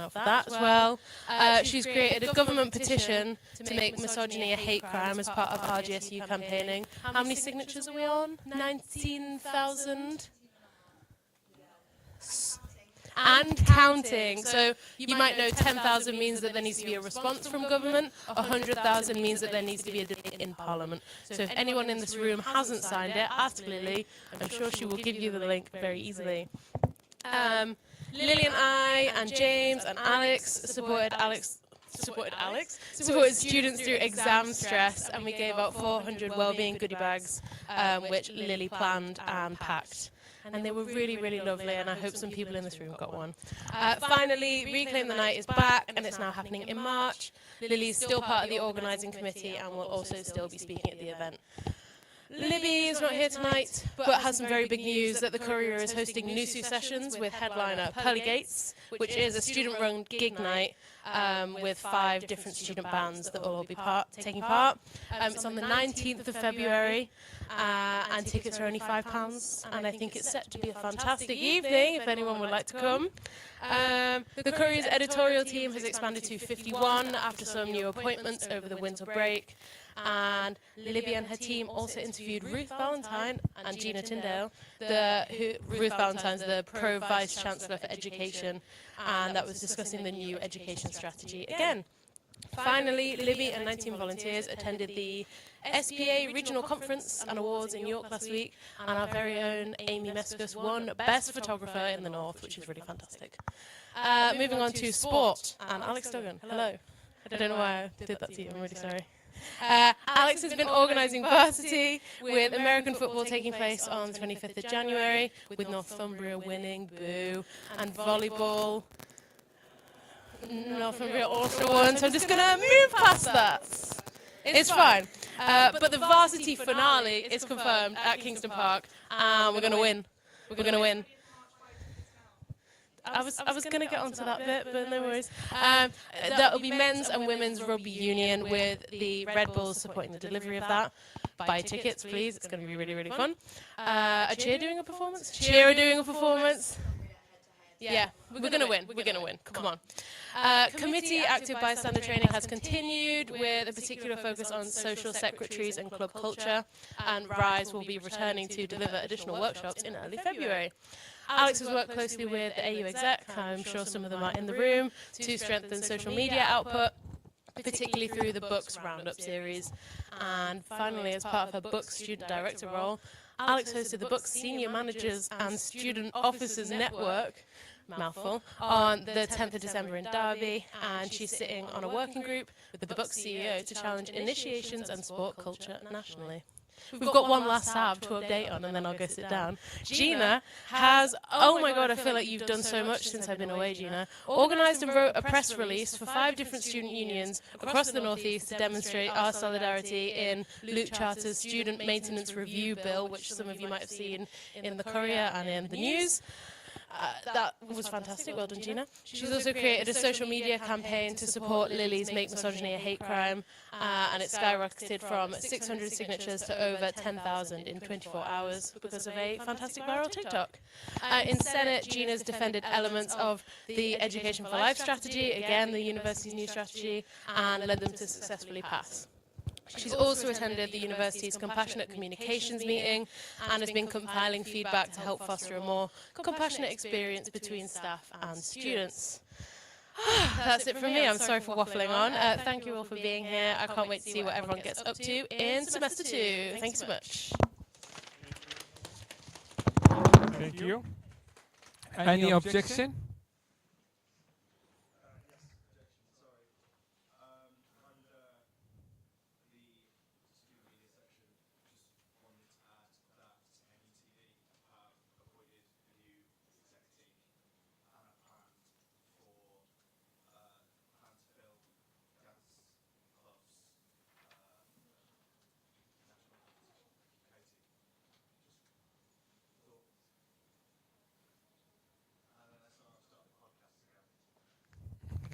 out for that as well. She's created a government petition to make misogyny a hate crime as part of RGSU campaigning. How many signatures are we on? 19,000? And counting. So you might know 10,000 means that there needs to be a response from government, 100,000 means that there needs to be a debate in Parliament. So if anyone in this room hasn't signed it, ask Lily. I'm sure she will give you the link very easily. Lily and I and James and Alex supported students through exam stress, and we gave out 400 wellbeing goodie bags, which Lily planned and packed. And they were really, really lovely, and I hope some people in this room got one. Finally, Reclaim the Night is back, and it's now happening in March. Lily's still part of the organising committee and will also still be speaking at the event. Libby is not here tonight, but has some very big news that the Courier is hosting NUTV sessions with headliner Pearly Gates, which is a student-run gig night with 5 different student bands that will all be taking part. It's on the 19th of February, and tickets are only £5, and I think it's set to be a fantastic evening if anyone would like to come. The Courier's editorial team has expanded to 51 after some new appointments over the winter break. And Libby and her team also interviewed Ruth Valentine and Gina Tyndale. Ruth Valentine's the Pro Vice Chancellor for Education, and that was discussing the new education strategy again. Finally, Libby and 19 volunteers attended the SPA Regional Conference and Awards in York last week, and our very own Amy Mescus won Best Photographer in the North, which is really fantastic. Moving on to sport, and Alex Duggan, hello. I don't know why I did that to you, I'm really sorry. Alex has been organising varsity with American football taking place on the 25th of January, with Northumbria winning, boo, and volleyball. Northumbria also won, so I'm just going to move past that. It's fine. But the varsity finale is confirmed at Kingston Park, and we're going to win. We're going to win. I was going to get onto that bit, but no worries. That will be men's and women's rugby union, with the Red Bulls supporting the delivery of that. Buy tickets, please. It's going to be really, really fun. A cheer doing a performance? Cheer doing a performance? Yeah, we're going to win. We're going to win. Come on. Committee active bystander training has continued, with a particular focus on social secretaries and club culture, and RISE will be returning to deliver additional workshops in early February. Alex has worked closely with the AU exec, I'm sure some of them are in the room, to strengthen social media output, particularly through the Books Roundup series. And finally, as part of her Books student director role, Alex hosted the Books Senior Managers and Student Officers Network, mouthful, on the 10th of December in Derby, and she's sitting on a working group with the Books CEO to challenge initiations and sport culture nationally. We've got one last tab to update on, and then I'll go sit down. Gina has, oh my God, I feel like you've done so much since I've been away, Gina, organised and wrote a press release for 5 different student unions across the North East to demonstrate our solidarity in Luke Charter's Student Maintenance Review Bill, which some of you might have seen in the Courier and in the news. That was fantastic. Well done, Gina. She's also created a social media campaign to support Lily's Make Misogyny a Hate Crime, and it skyrocketed from 600 signatures to over 10,000 in 24 hours because of a fantastic viral TikTok. In Senate, Gina's defended elements of the Education for Life strategy, again, the university's new strategy, and led them to successfully pass. She's also attended the university's Compassionate Communications meeting and has been compiling feedback to help foster a more compassionate experience between staff and students. That's it from me. I'm sorry for waffling on. Thank you all for being here. I can't wait to see what everyone gets up to in semester 2. Thank you so much. Thank you. Any objection?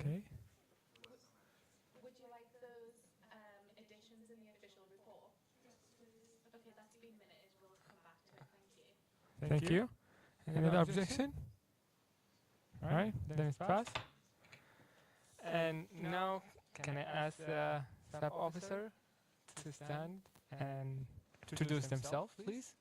Okay. Would you like those additions in the official report? Okay, that's been minuted. We'll come back to it. Thank you. Thank you. Any other objection? All right, then it's passed. And now, can I ask the staff officer to stand and introduce themselves, please?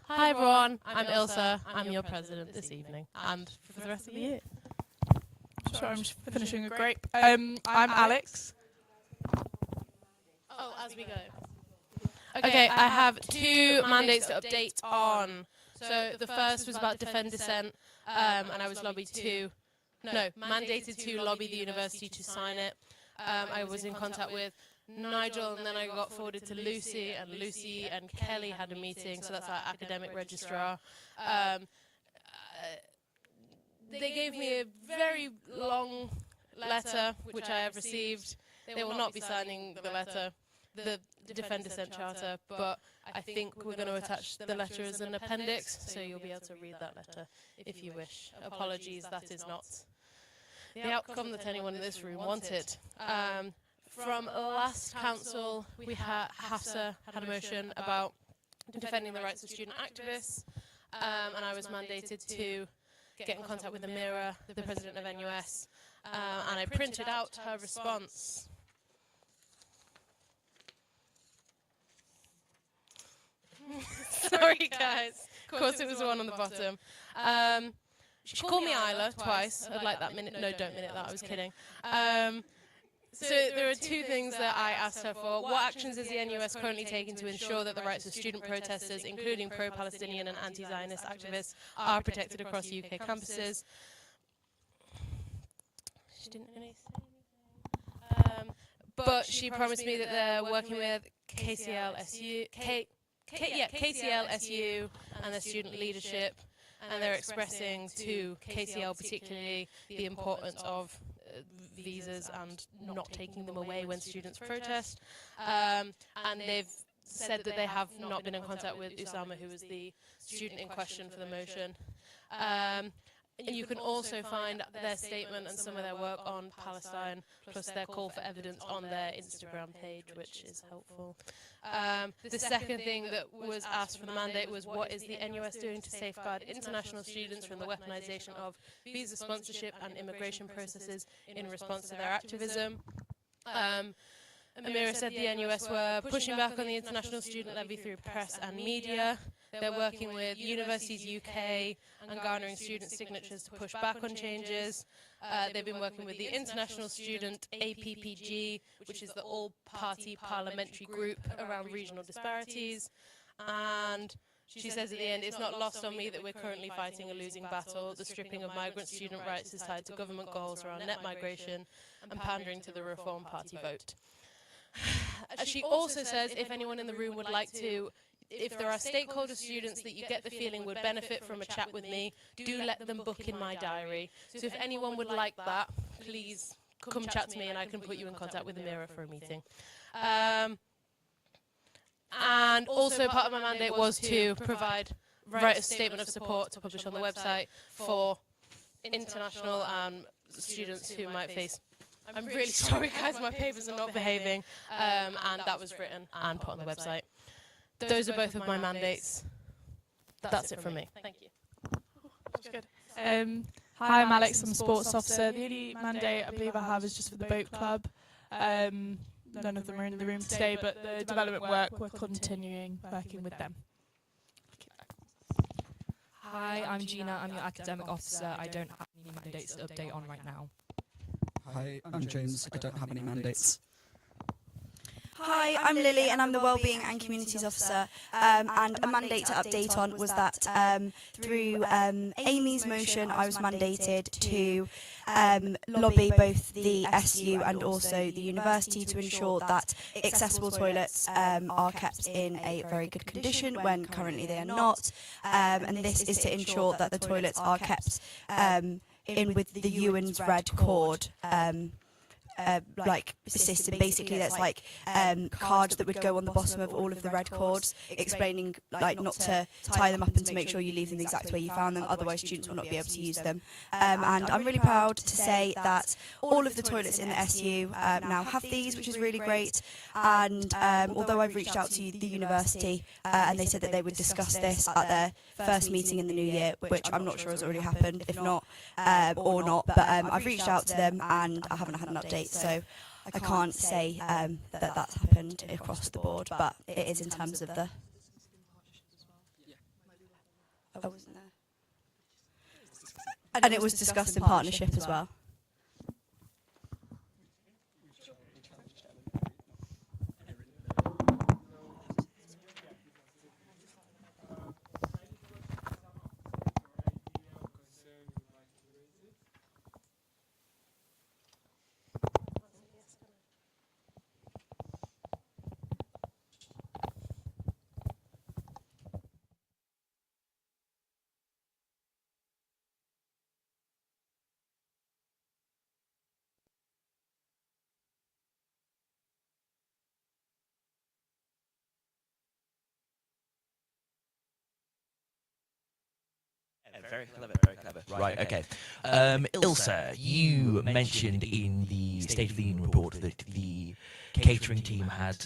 Hi everyone, I'm Ilsa. I'm your president this evening and for the rest of the year. Sorry, I'm just finishing a grape. I'm Alex. Oh, as we go. Okay, I have 2 mandates to update on. So the first was about defend dissent, and I was mandated to lobby the university to sign it. I was in contact with Nigel, and then I got forwarded to Lucy, and Lucy and Kelly had a meeting, so that's our academic registrar. They gave me a very long letter, which I have received. They will not be signing the letter, the Defend Dissent Charter, but I think we're going to attach the letter as an appendix, so you'll be able to read that letter if you wish. Apologies, that is not the outcome that anyone in this room wanted. From last council, Hafsa had a motion about defending the rights of student activists, and I was mandated to get in contact with Amira, the president of NUS, and I printed out her response. Sorry guys, of course it was the one on the bottom. She called me Isla twice. I'd like that minute. No, don't minute that, I was kidding. So there are 2 things that I asked her for. What actions is the NUS currently taking to ensure that the rights of student protesters, including pro-Palestinian and anti-Zionist activists, are protected across UK campuses? She didn't really say anything. But she promised me that they're working with KCL-SU, KCL-SU and their student leadership, and they're expressing to KCL particularly the importance of visas and not taking them away when students protest. And they've said that they have not been in contact with Usama, who was the student in question for the motion. And you can also find their statement and some of their work on Palestine, plus their call for evidence on their Instagram page, which is helpful. The second thing that was asked for the mandate was, what is the NUS doing to safeguard international students from the weaponization of visa sponsorship and immigration processes in response to their activism? Amira said the NUS were pushing back on the international student levy through press and media. They're working with Universities UK and garnering student signatures to push back on changes. They've been working with the International Student APPG, which is the all-party parliamentary group around regional disparities. And she says at the end, it's not lost on me that we're currently fighting a losing battle. The stripping of migrant student rights is tied to government goals around net migration and pandering to the Reform Party vote. She also says if anyone in the room would like to, if there are stakeholder students that you get the feeling would benefit from a chat with me, do let them book in my diary. So if anyone would like that, please come chat to me and I can put you in contact with Amira for a meeting. And also part of my mandate was to write a statement of support to publish on the website for international students who might face. I'm really sorry guys, my papers are not behaving. And that was written and put on the website. Those are both of my mandates. That's it from me. Thank you. That's good. Hi, I'm Alex. I'm a sports officer. The only mandate I believe I have is just for the boat club. None of them are in the room today, but the development work, we're continuing working with them. Hi, I'm Gina. I'm your academic officer. I don't have any mandates to update on right now. Hi, I'm James. I don't have any mandates. Hi, I'm Lily and I'm the Wellbeing and Communities Officer, and a mandate to update on was that through Amy's motion I was mandated to lobby both the SU and also the university to ensure that accessible toilets are kept in a very good condition when currently they are not, and this is to ensure that the toilets are kept in with the Ewan's red cord like system. Basically, there's like cards that would go on the bottom of all of the red cords, explaining like not to tie them up and to make sure you leave them the exact way you found them. Otherwise, students will not be able to use them. And I'm really proud to say that all of the toilets in the SU now have these, which is really great. And although I've reached out to the university and they said that they would discuss this at their first meeting in the new year, which I'm not sure has already happened, if not, or not. But I've reached out to them and I haven't had an update, so I can't say that that's happened across the board, but it is in terms of the... I wasn't there. And it was discussed in partnership as well. Very clever, very clever. Right, okay. Ilse, you mentioned in the State of the Union report that the catering team had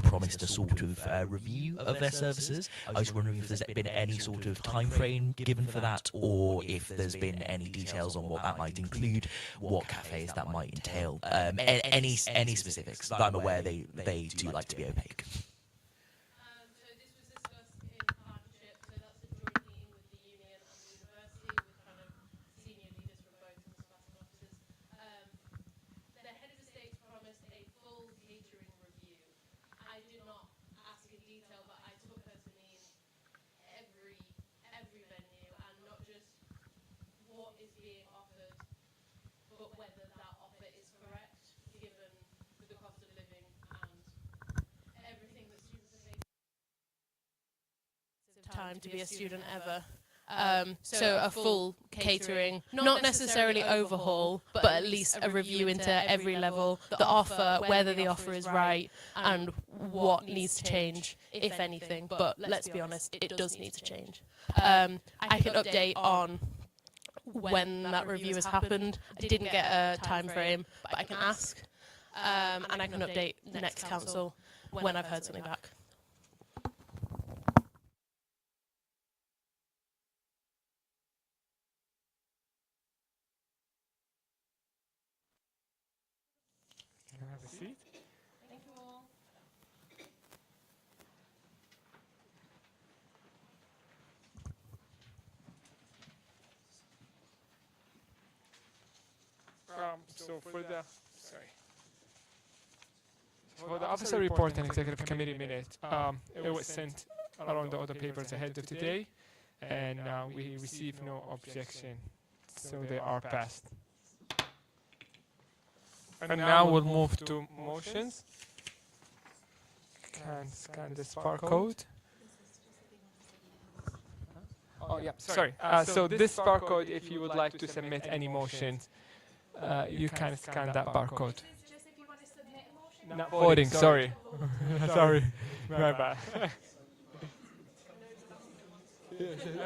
promised a sort of review of their services. I was wondering if there's been any sort of time frame given for that, or if there's been any details on what that might include, what cafes that might entail, any specifics. I'm aware they do like to be opaque. Time to be a student ever. So a full catering, not necessarily overhaul, but at least a review into every level, the offer, whether the offer is right, and what needs to change, if anything. But let's be honest, it does need to change. I can update on when that review has happened. I didn't get a time frame, but I can ask, and I can update next council when I've heard something back. Have a seat. Thank you all. So for the officer report and executive committee minute, it was sent around the other papers ahead of today, and we received no objection, so they are passed. And now we'll move to motions. Can scan this barcode. Oh yeah, sorry. So this barcode, if you would like to submit any motions, you can scan that barcode. Just if you want to submit a motion. Not voting, sorry. Sorry, my bad.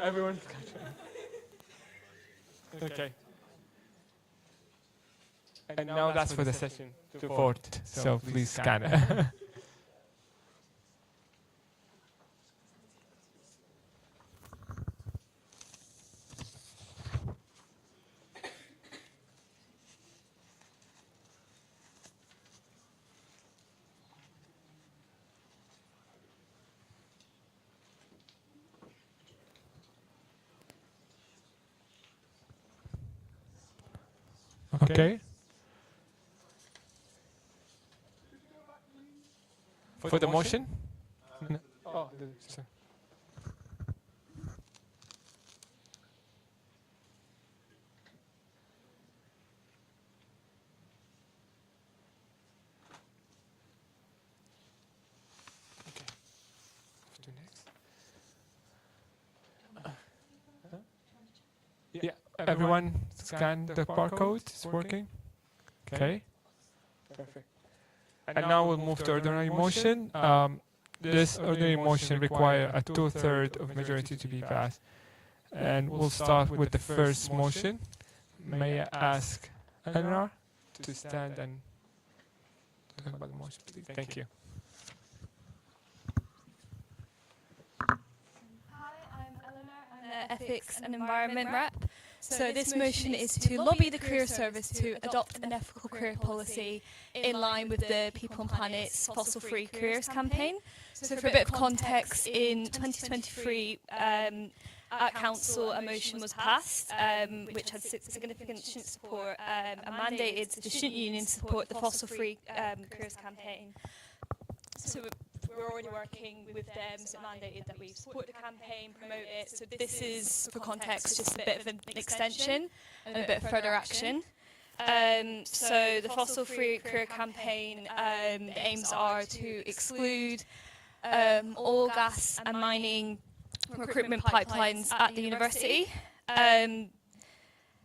Everyone's okay. And now that's for the session to vote, so please scan it. Okay. For the motion? No. Oh, sorry. Okay. To next. Yeah, everyone scan the barcode. It's working. Okay. Perfect. And now we'll move to ordinary motion. This ordinary motion requires a 2/3 of majority to be passed. And we'll start with the first motion. May I ask Eleanor to stand and talk about the motion, please? Thank you. Hi, I'm Eleanor. I'm the Ethics and Environment Rep. So this motion is to lobby the Career Service to adopt an ethical career policy in line with the People and Planet's Fossil Free Careers campaign. So for a bit of context, in 2023, at Council a motion was passed which had significant student support and mandated the student union to support the Fossil Free Careers campaign. So we're already working with them, so it mandated that we support the campaign, promote it. So this is, for context, just a bit of an extension and a bit of further action. So the Fossil Free Career campaign, the aims are to exclude oil, gas and mining recruitment pipelines at the university.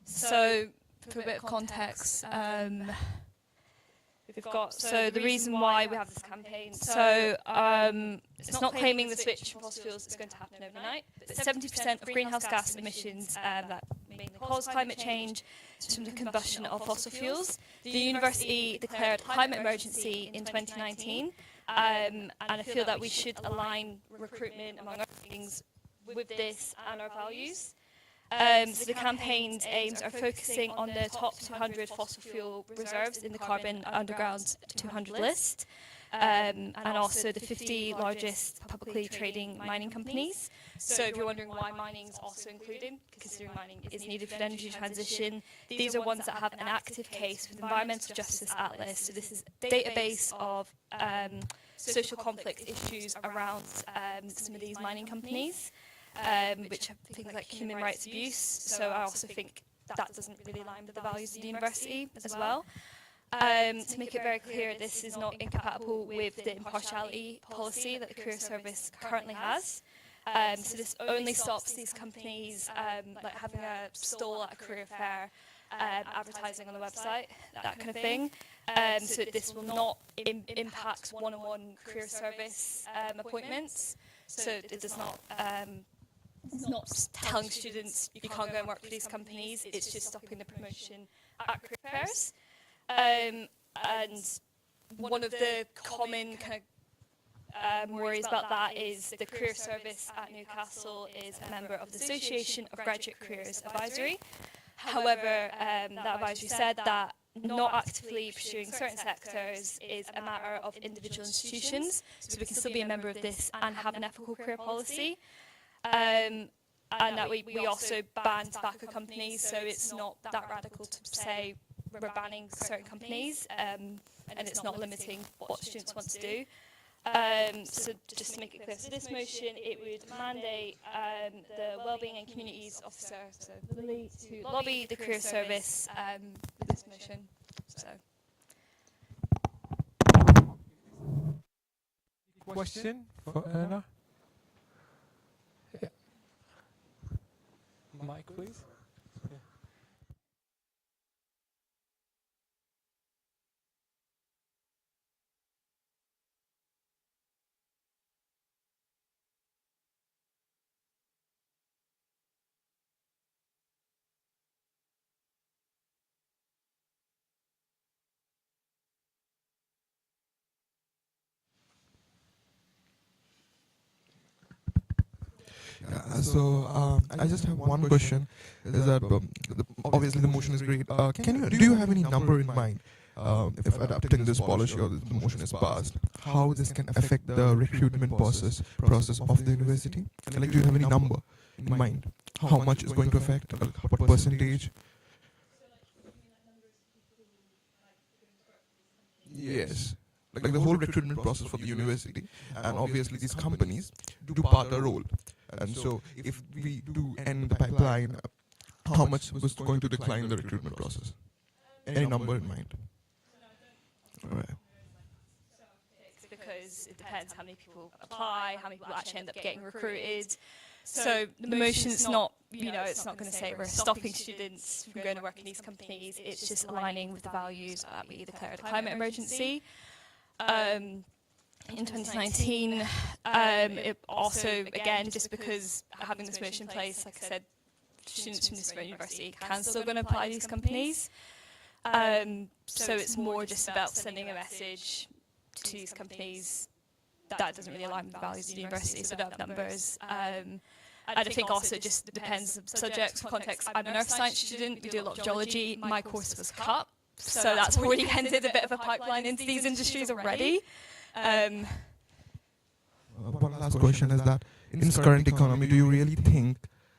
So for a bit of context, we've got, so the reason why we have this campaign, so it's not claiming the switch from fossil fuels is going to happen overnight, but 70% of greenhouse gas emissions that mainly cause climate change is from the combustion of fossil fuels. The university declared climate emergency in 2019, and I feel that we should align recruitment, among other things, with this and our values. So the campaign's aims are focusing on the top 200 fossil fuel reserves in the Carbon Underground 200 list, and also the 50 largest publicly trading mining companies. So if you're wondering why mining is also included, considering mining is needed for the energy transition, these are ones that have an active case with Environmental Justice Atlas. So this is a database of social conflict issues around some of these mining companies. Which have things like human rights abuse, so I also think that doesn't really align with the values of the university as well. To make it very clear, this is not incompatible with the impartiality policy that the Career Service currently has. So this only stops these companies like having a stall at a career fair, advertising on the website, that kind of thing. So this will not impact one-on-one Career Service appointments. So it does not. It's not telling students you can't go and work for these companies, it's just stopping the promotion at career fairs. And one of the common kind of worries about that is the Career Service at Newcastle is a member of the Association of Graduate Careers Advisory. However, that advisory said that not actively pursuing certain sectors is a matter of individual institutions, so we can still be a member of this and have an ethical career policy. And that we also ban tobacco companies, so it's not that radical to say we're banning certain companies, and it's not limiting what students want to do. So just to make it clear, so this motion, it would mandate the Wellbeing and Communities Officer, so Lily, to lobby the Career Service with this motion. So. Question for Eleanor? Yeah. Mic, please. Yeah. I just have one question. Is that obviously the motion is great. Do you have any number in mind? If adopting this policy or the motion is passed, how this can affect the recruitment process of the university? Like, do you have any number in mind? How much is going to affect? What percentage? Yes. Like the whole recruitment process for the university, and obviously these companies do part a role. And so if we do end the pipeline, how much was going to decline the recruitment process? Any number in mind? All right. Because it depends how many people apply, how many people actually end up getting recruited. So the motion's not, it's not going to say we're stopping students from going to work in these companies. It's just aligning with the values that we declared a climate emergency. In 2019, it also, again, just because having this motion in place, like I said, students from this university can still go and apply to these companies. So it's more just about sending a message to these companies that doesn't really align with the values of the university, so don't have numbers. And I think also it just depends on subjects, context. I'm an earth science student, we do a lot of geology. My course was cut, so that's already ended a bit of a pipeline into these industries already. One last question is that in this current economy, do you really think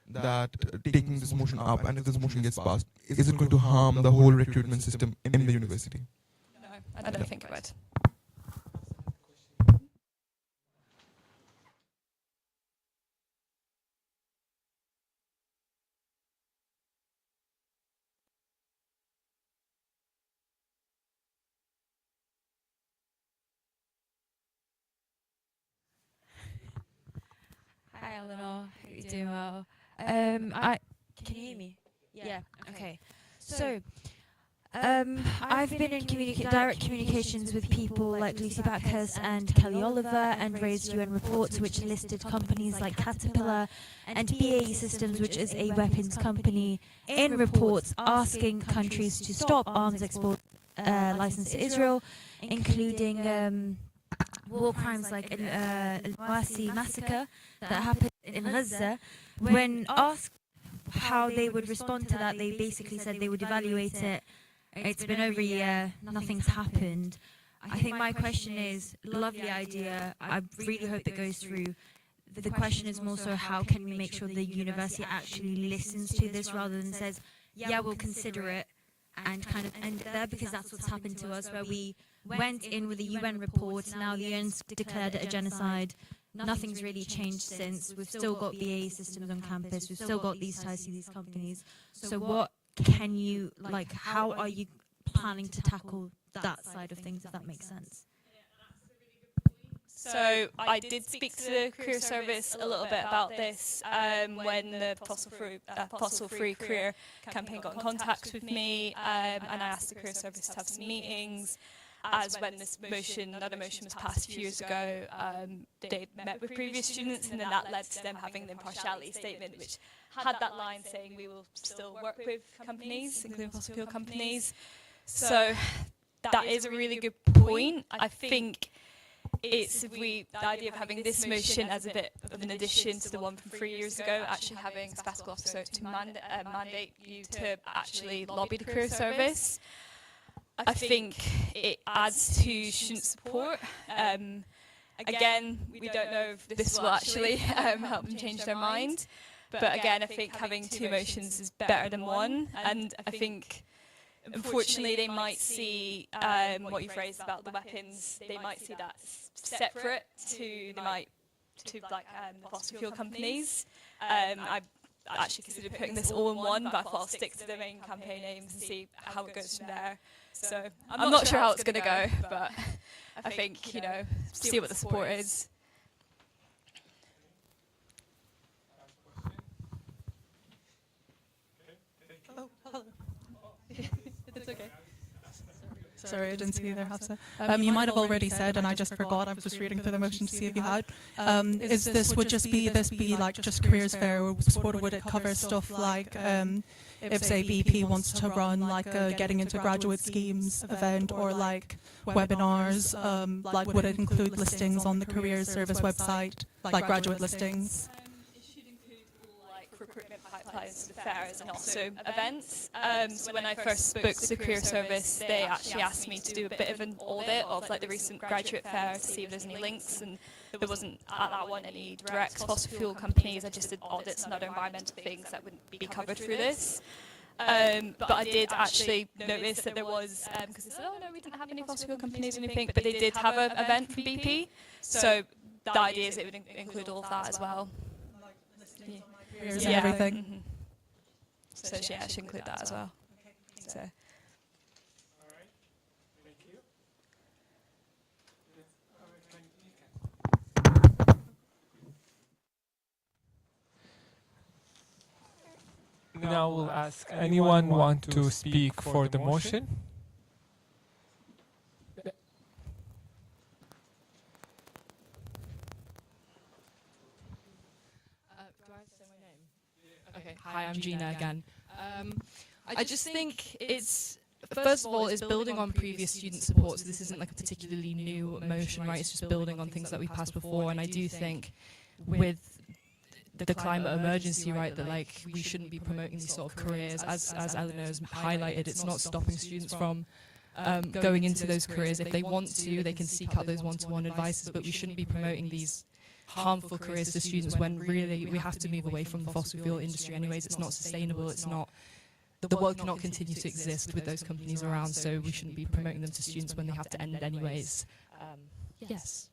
that taking this motion up, and if this motion gets passed, is it going to harm the whole recruitment system in the university? No, I don't think it would. Hi Eleanor, hope you're doing well. Can you hear me? Yeah. Okay. So, I've been in direct communications with people like Lucy Backhurst and Kelly Oliver, and raised UN reports which listed companies like Caterpillar and BAE Systems, which is a weapons company, in reports asking countries to stop arms export license to Israel, including war crimes like Al-Mawasi massacre that happened in Gaza. When asked how they would respond to that, they basically said they would evaluate it. It's been over a year, nothing's happened. I think my question is, lovely idea, I really hope it goes through. The question is more so, how can we make sure the university actually listens to this rather than says, yeah, we'll consider it, and kind of end it there, because that's what's happened to us, where we went in with a UN report, now the UN's declared it a genocide. Nothing's really changed since. We've still got BAE Systems on campus, we've still got these ties to these companies. So what can you, how are you planning to tackle that side of things, if that makes sense? So I did speak to the career service a little bit about this when the Fossil Free Career campaign got in contact with me, and I asked the career service to have some meetings. As when this motion, another motion was passed a few years ago, they met with previous students, and then that led to them having the impartiality statement, which had that line saying we will still work with companies, including fossil fuel companies. So that is a really good point. I think it's the idea of having this motion as a bit of an addition to the one from 3 years ago, actually having a sabbatical officer to mandate you to actually lobby the career service. I think it adds to student support. Again, we don't know if this will actually help them change their mind. But again, I think having two motions is better than one. And I think, unfortunately, they might see what you've raised about the weapons. They might see that separate to the fossil fuel companies. I actually considered putting this all in one, but I thought I'll stick to the main campaign aims and see how it goes from there. So I'm not sure how it's going to go, but I think, see what the support is. Oh, hello. It's okay. Sorry, I didn't see you there, Hafsa. You might have already said, and I just forgot, I was just reading through the motion to see if you had. Would this be like just careers fair, or would it cover stuff like if, say, BP wants to run like a getting into graduate schemes event, or like webinars, would it include listings on the careers service website, like graduate listings? Recruitment pipelines to fairs and also events. So when I first spoke to the career service, they actually asked me to do a bit of an audit of the recent graduate fair to see if there's any links, and there wasn't at that one any direct fossil fuel companies. I just did audits and other environmental things that wouldn't be covered through this. But I did actually notice that there was, because they said, oh no, we didn't have any fossil fuel companies or anything, but they did have an event from BP. So the idea is it would include all of that as well. And everything. Mm-hmm. So yeah, I should include that as well. So. All right. Thank you. will ask anyone want to speak for the motion? Do I have to say my name? Okay. Hi, I'm Gina again. I just think it's, first of all, it's building on previous student support. So this isn't like a particularly new motion, right? It's just building on things that we've passed before. And I do think with the climate emergency, right, that like we shouldn't be promoting these sort of careers. As Eleanor has highlighted, it's not stopping students from going into those careers. If they want to, they can seek out those one-to-one advices, but we shouldn't be promoting these harmful careers to students when really we have to move away from the fossil fuel industry anyways. It's not sustainable. It's not, the world cannot continue to exist with those companies around, so we shouldn't be promoting them to students when they have to end anyways. Yes.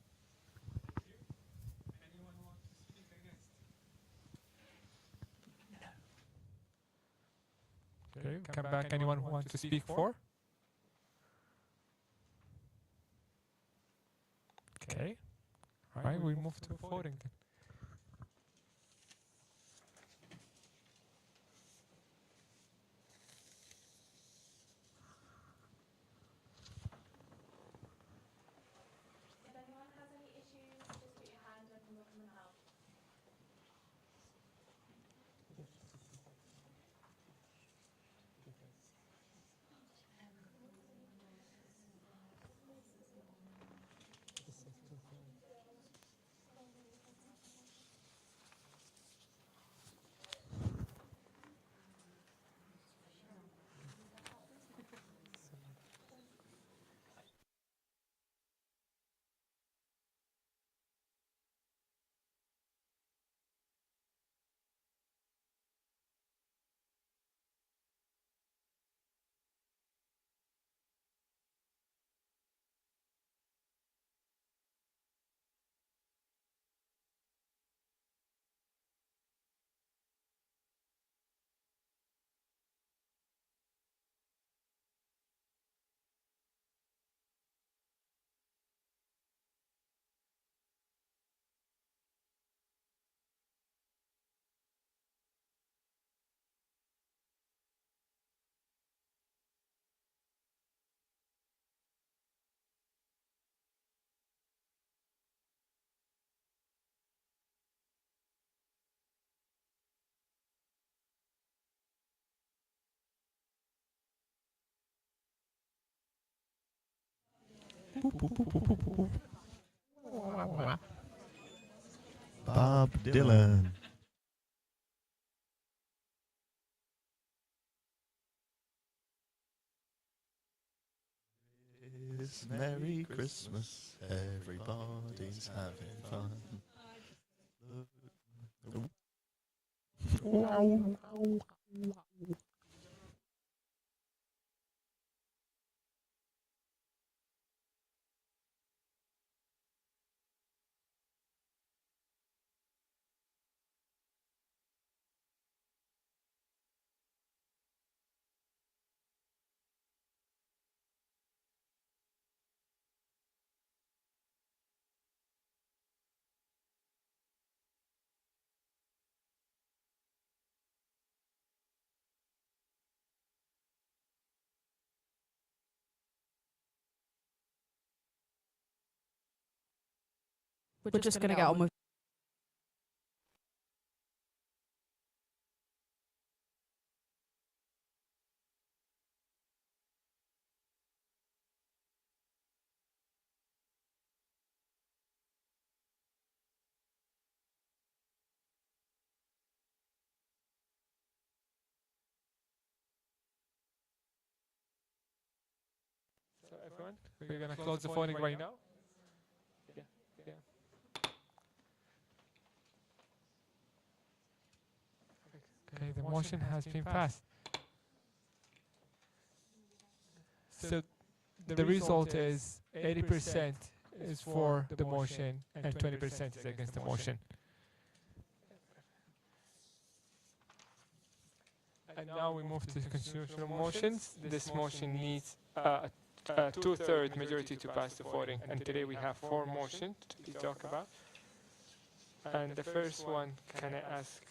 Okay, come back. Anyone who wants to speak for? Okay. All right, we move to voting then. If anyone has any issues, just put your hand up and we'll come and help. Bob Dylan. It's Merry Christmas, everybody's having fun. We're just going to get on with. So everyone, we're gonna close the voting right now. Yeah, yeah. Okay, the motion has been passed. So the result is 80% is for the motion and 20% is against the motion. And now we move to the constitutional motions. This motion needs a two-thirds majority to pass the voting. And today we have 4 motions to talk about. And the first one, can I ask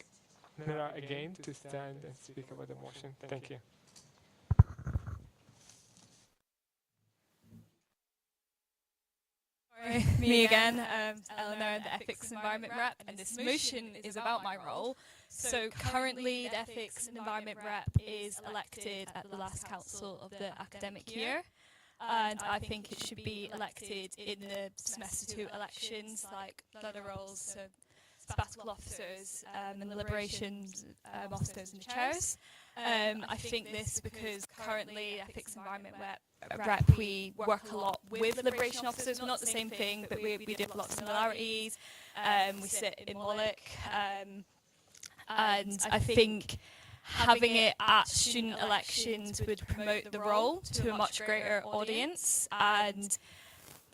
Nora again to stand and speak about the motion. Thank you. Me again, Eleanor, the Ethics and Environment Rep, and this motion is about my role. So currently the Ethics and Environment Rep is elected at the last council of the academic year, and I think it should be elected in the semester 2 elections like the other roles, so sabbatical officers and the liberations officers and the chairs. I think this because currently Ethics and Environment Rep, we work a lot with liberation officers. We're not the same thing, but we do have a lot of similarities. We sit in Moloch, and I think having it at student elections would promote the role to a much greater audience. And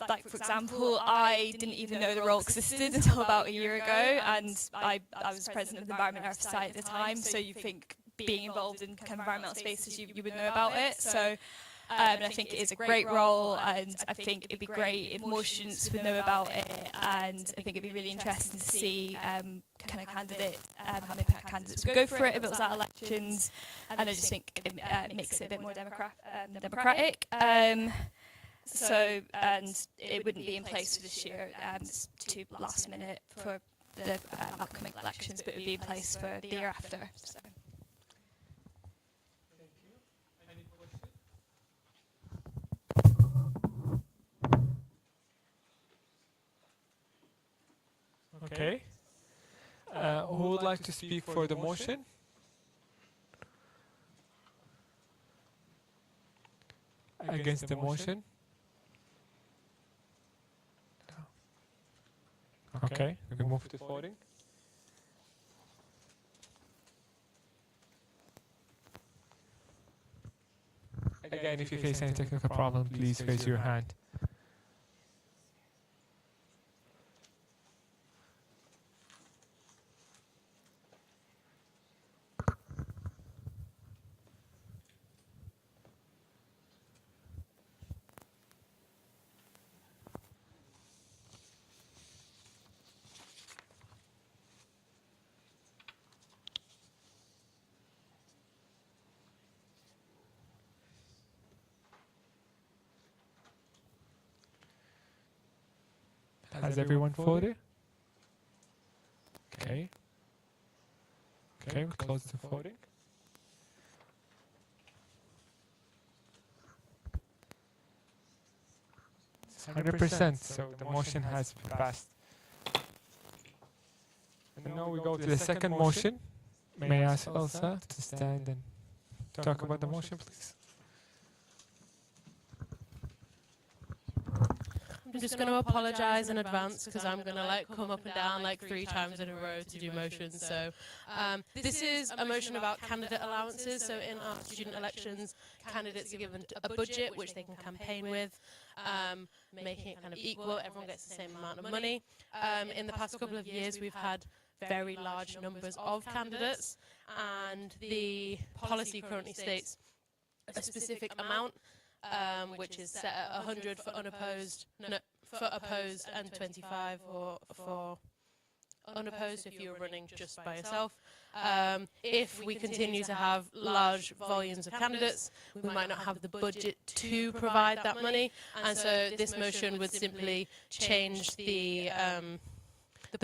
like, for example, I didn't even know the role existed until about a year ago, and I was president of the Environment Earth Society at the time, so you think being involved in kind of environmental spaces, you would know about it. So and I think it is a great role, and I think it'd be great if more students would know about it, and I think it'd be really interesting to see kind of candidate, how many candidates would go for it if it was at elections, and I just think it makes it a bit more democratic. So, and it wouldn't be in place for this year, it's too last minute for the upcoming elections, but it would be in place for the year after. So. Okay. Who would like to speak for the motion? Against the motion? Okay, we can move to voting. Again, if you face any technical problem, please raise your hand. Has everyone voted? Okay. Okay, we close the voting. It's 100%, so the motion has passed. And now we go to the second motion. May I ask Elsa to stand and talk about the motion, please? I'm just going to apologise in advance because I'm going to like come up and down like 3 times in a row to do motions. So this is a motion about candidate allowances. So in our student elections, candidates are given a budget which they can campaign with, making it kind of equal. Everyone gets the same amount of money. In the past couple of years, we've had very large numbers of candidates, and the policy currently states a specific amount, which is set at 100 for unopposed, for opposed, and 25 for unopposed if you're running just by yourself. If we continue to have large volumes of candidates, we might not have the budget to provide that money, and so this motion would simply change the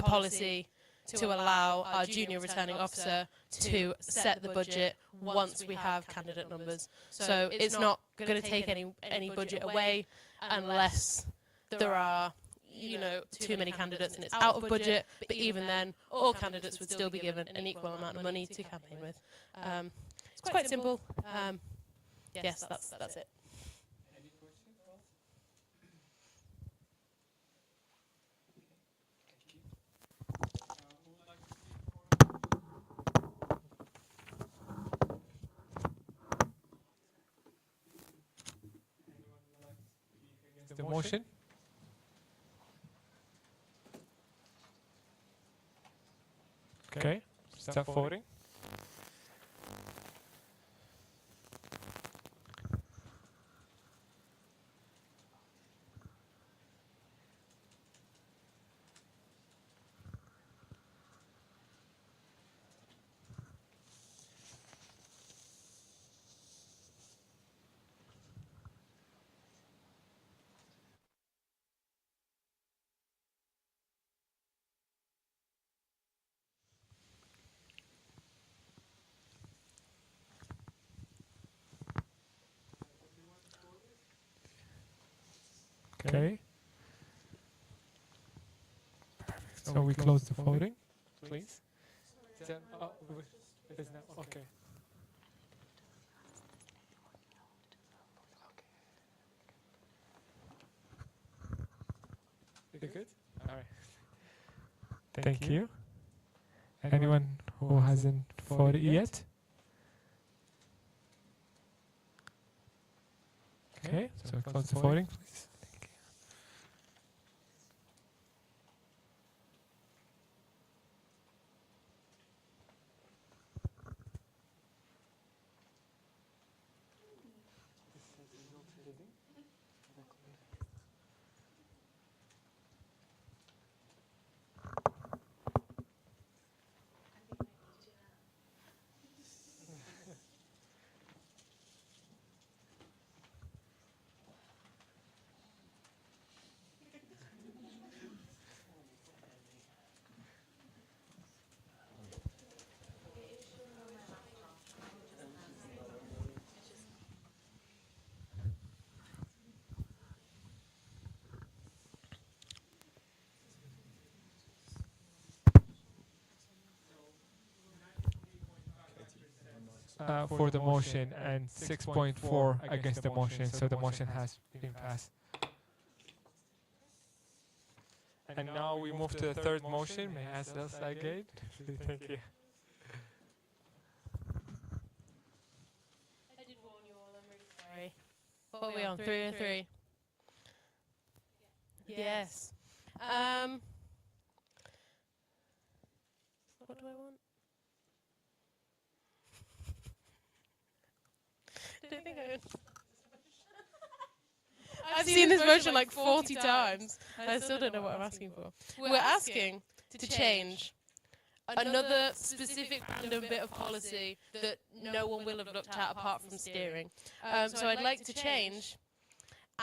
policy to allow our junior returning officer to set the budget once we have candidate numbers. So it's not going to take any budget away unless there are, you know, too many candidates and it's out of budget, but even then, all candidates would still be given an equal amount of money to campaign with. It's quite simple. Yes, that's it. The motion? Okay, start voting. Okay. So we close the voting, please. Okay. You good? All right. Thank you. Anyone who hasn't voted yet? Okay, so close the voting, please. Thank you. For the motion and 6.4 against the motion, so the motion has been passed. And now we move to the third motion. May I ask the side gate? Thank you. I did warn you all, I'm really sorry. What are we on? 303? Yes. What do I want? I don't think I've seen this motion like 40 times. I still don't know what I'm asking for. We're asking to change another specific random bit of policy that no one will have looked at apart from steering. So I'd like to change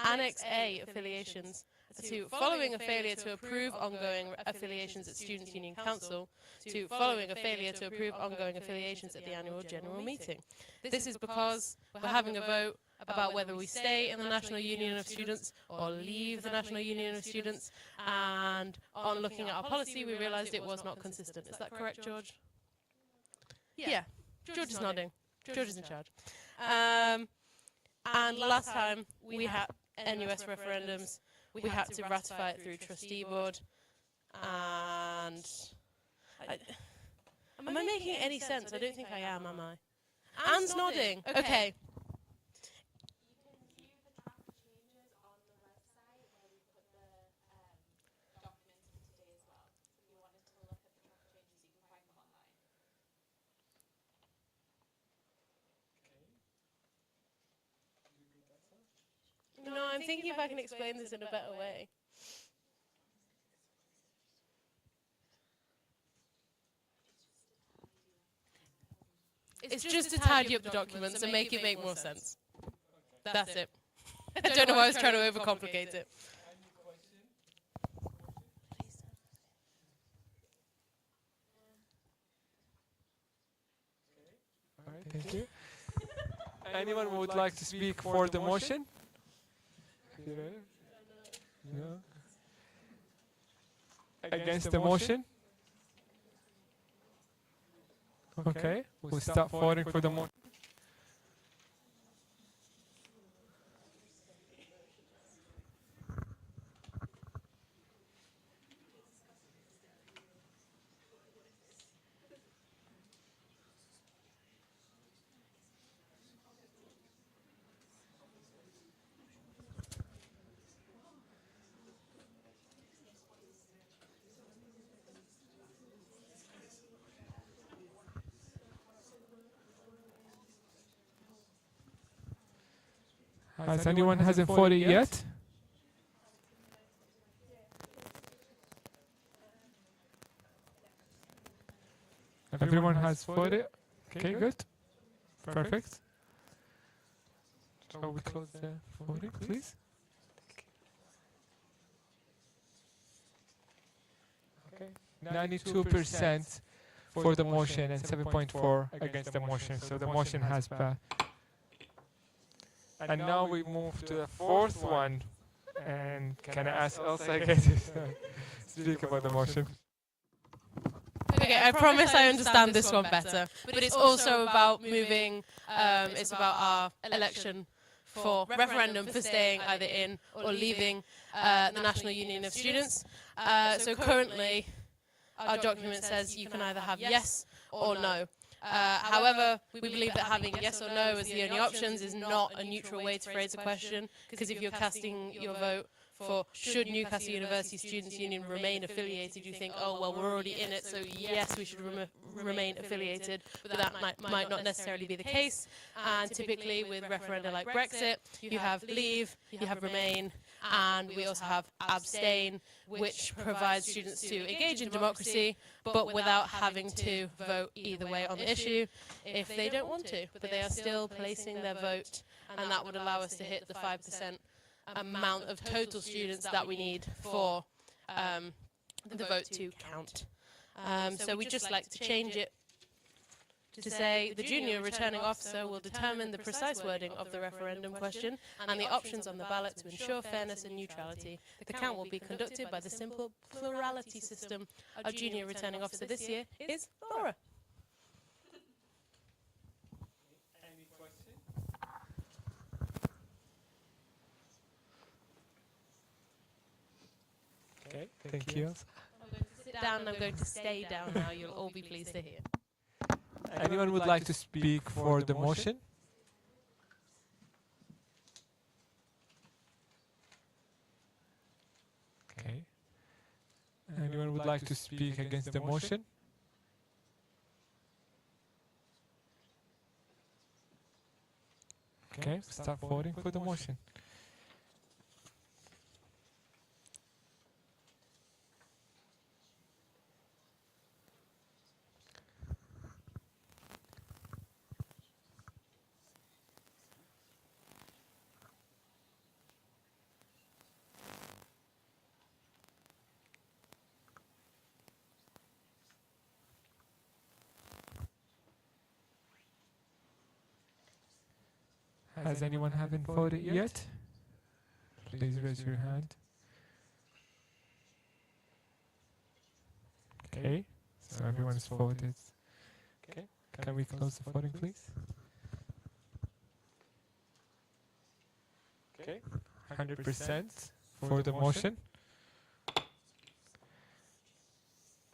Annex A affiliations to following a failure to approve ongoing affiliations at Students' Union Council to following a failure to approve ongoing affiliations at the annual general meeting. This is because we're having a vote about whether we stay in the National Union of Students or leave the National Union of Students, and on looking at our policy we realised it was not consistent. Is that correct, George? Yeah, George is nodding. George is in charge. And last time we had NUS referendums, we had to ratify it through trustee board, and am I making any sense? I don't think I am I? Anne's nodding. Okay. No, I'm thinking if I can explain this in a better way. It's just to tidy up the documents and make it make more sense. That's it. I don't know why I was trying to overcomplicate it. All right, thank you. Anyone who would like to speak for the motion? No. Against the motion? Okay, we'll start voting for the motion. Has anyone hasn't voted yet? Everyone has voted? Okay, good. Perfect. Shall we close the voting, please? Okay. 92% for the motion and 7.4 against the motion. So the motion has passed. And now we move to the fourth one, And can I ask Elsa again to speak about the motion? Okay, I promise I understand this one better. But it's also about moving, it's about our election for referendum for staying either in or leaving the National Union of Students. So currently, our document says you can either have yes or no. However, we believe that having yes or no as the only options is not a neutral way to phrase a question, because if you're casting your vote for should Newcastle University Students' Union remain affiliated, you think, oh, well, we're already in it, so yes, we should remain affiliated, but that might not necessarily be the case. And typically with referenda like Brexit, you have leave, you have remain, and we also have abstain, which provides students to engage in democracy, but without having to vote either way on the issue if they don't want to. But they are still placing their vote, and that would allow us to hit the 5% amount of total students that we need for the vote to count. So we'd just like to change it to say the junior returning officer will determine the precise wording of the referendum question and the options on the ballot to ensure fairness and neutrality. The count will be conducted by the simple plurality system. Our junior returning officer this year is Laura. Any questions? Okay, thank you. I'm going to sit down and I'm going to stay down now. You'll all be pleased to hear. Anyone would like to speak for the motion? Okay. Anyone would like to speak against the motion? Okay, start voting for the motion. Has anyone haven't voted yet? Please raise your hand. Okay, so everyone's voted. Okay, can we close the voting, please? Okay, 100% for the motion.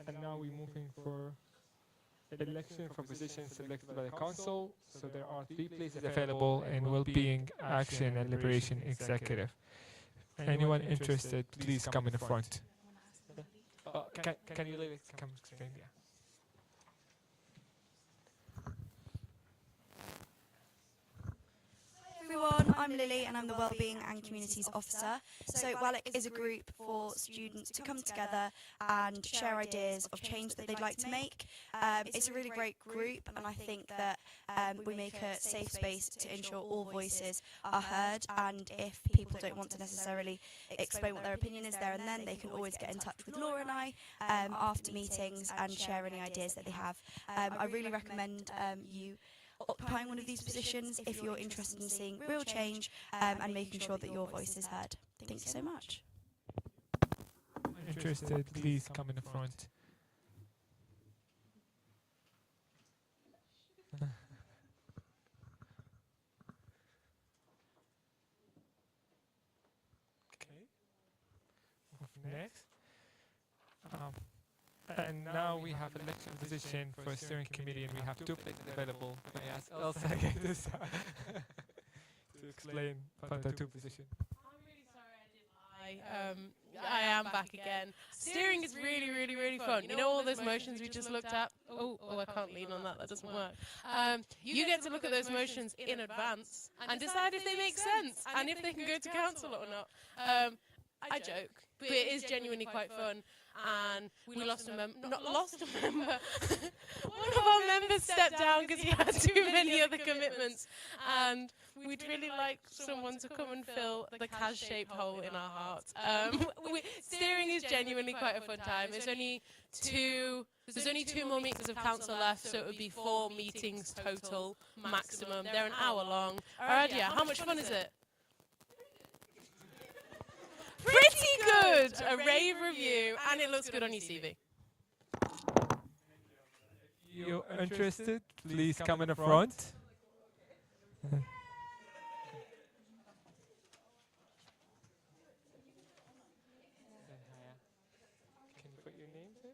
And now we're moving for election for positions selected by the council. So there are 3 places available in Wellbeing, Action and Liberation Executive. Anyone interested, please come in the front. Can you leave it? Come explain, yeah. Everyone, I'm Lily and I'm the Wellbeing and Communities Officer. So WALIC is a group for students to come together and share ideas of change that they'd like to make. It's a really great group, and I think that we make a safe space to ensure all voices are heard, and if people don't want to necessarily explain what their opinion is there and then, they can always get in touch with Laura and I after meetings and share any ideas that they have. I really recommend you occupying one of these positions if you're interested in seeing real change and making sure that your voice is heard. Thank you so much. Interested, please come in the front. Okay. Next. And now we have election position for a steering committee, and we have 2 places available. Can I ask Elsa again to explain about the 2 positions? I'm really sorry I did lie. I am back again. Steering is really, really, really fun. You know all those motions we just looked at? Oh, I can't lean on that. That doesn't work. You get to look at those motions in advance and decide if they make sense and if they can go to council or not. I joke, but it is genuinely quite fun. And we lost a member, not lost a member. One of our members stepped down because he had too many other commitments. And we'd really like someone to come and fill the Kaz-shaped hole in our hearts. Steering is genuinely quite a fun time. There's only 2 more meetings of council left, so it would be 4 meetings total maximum. They're an hour long. Alright, yeah, how much fun is it? good. A rave review, and it looks good on your CV. If you're interested, please come in the front. Can you put your names in?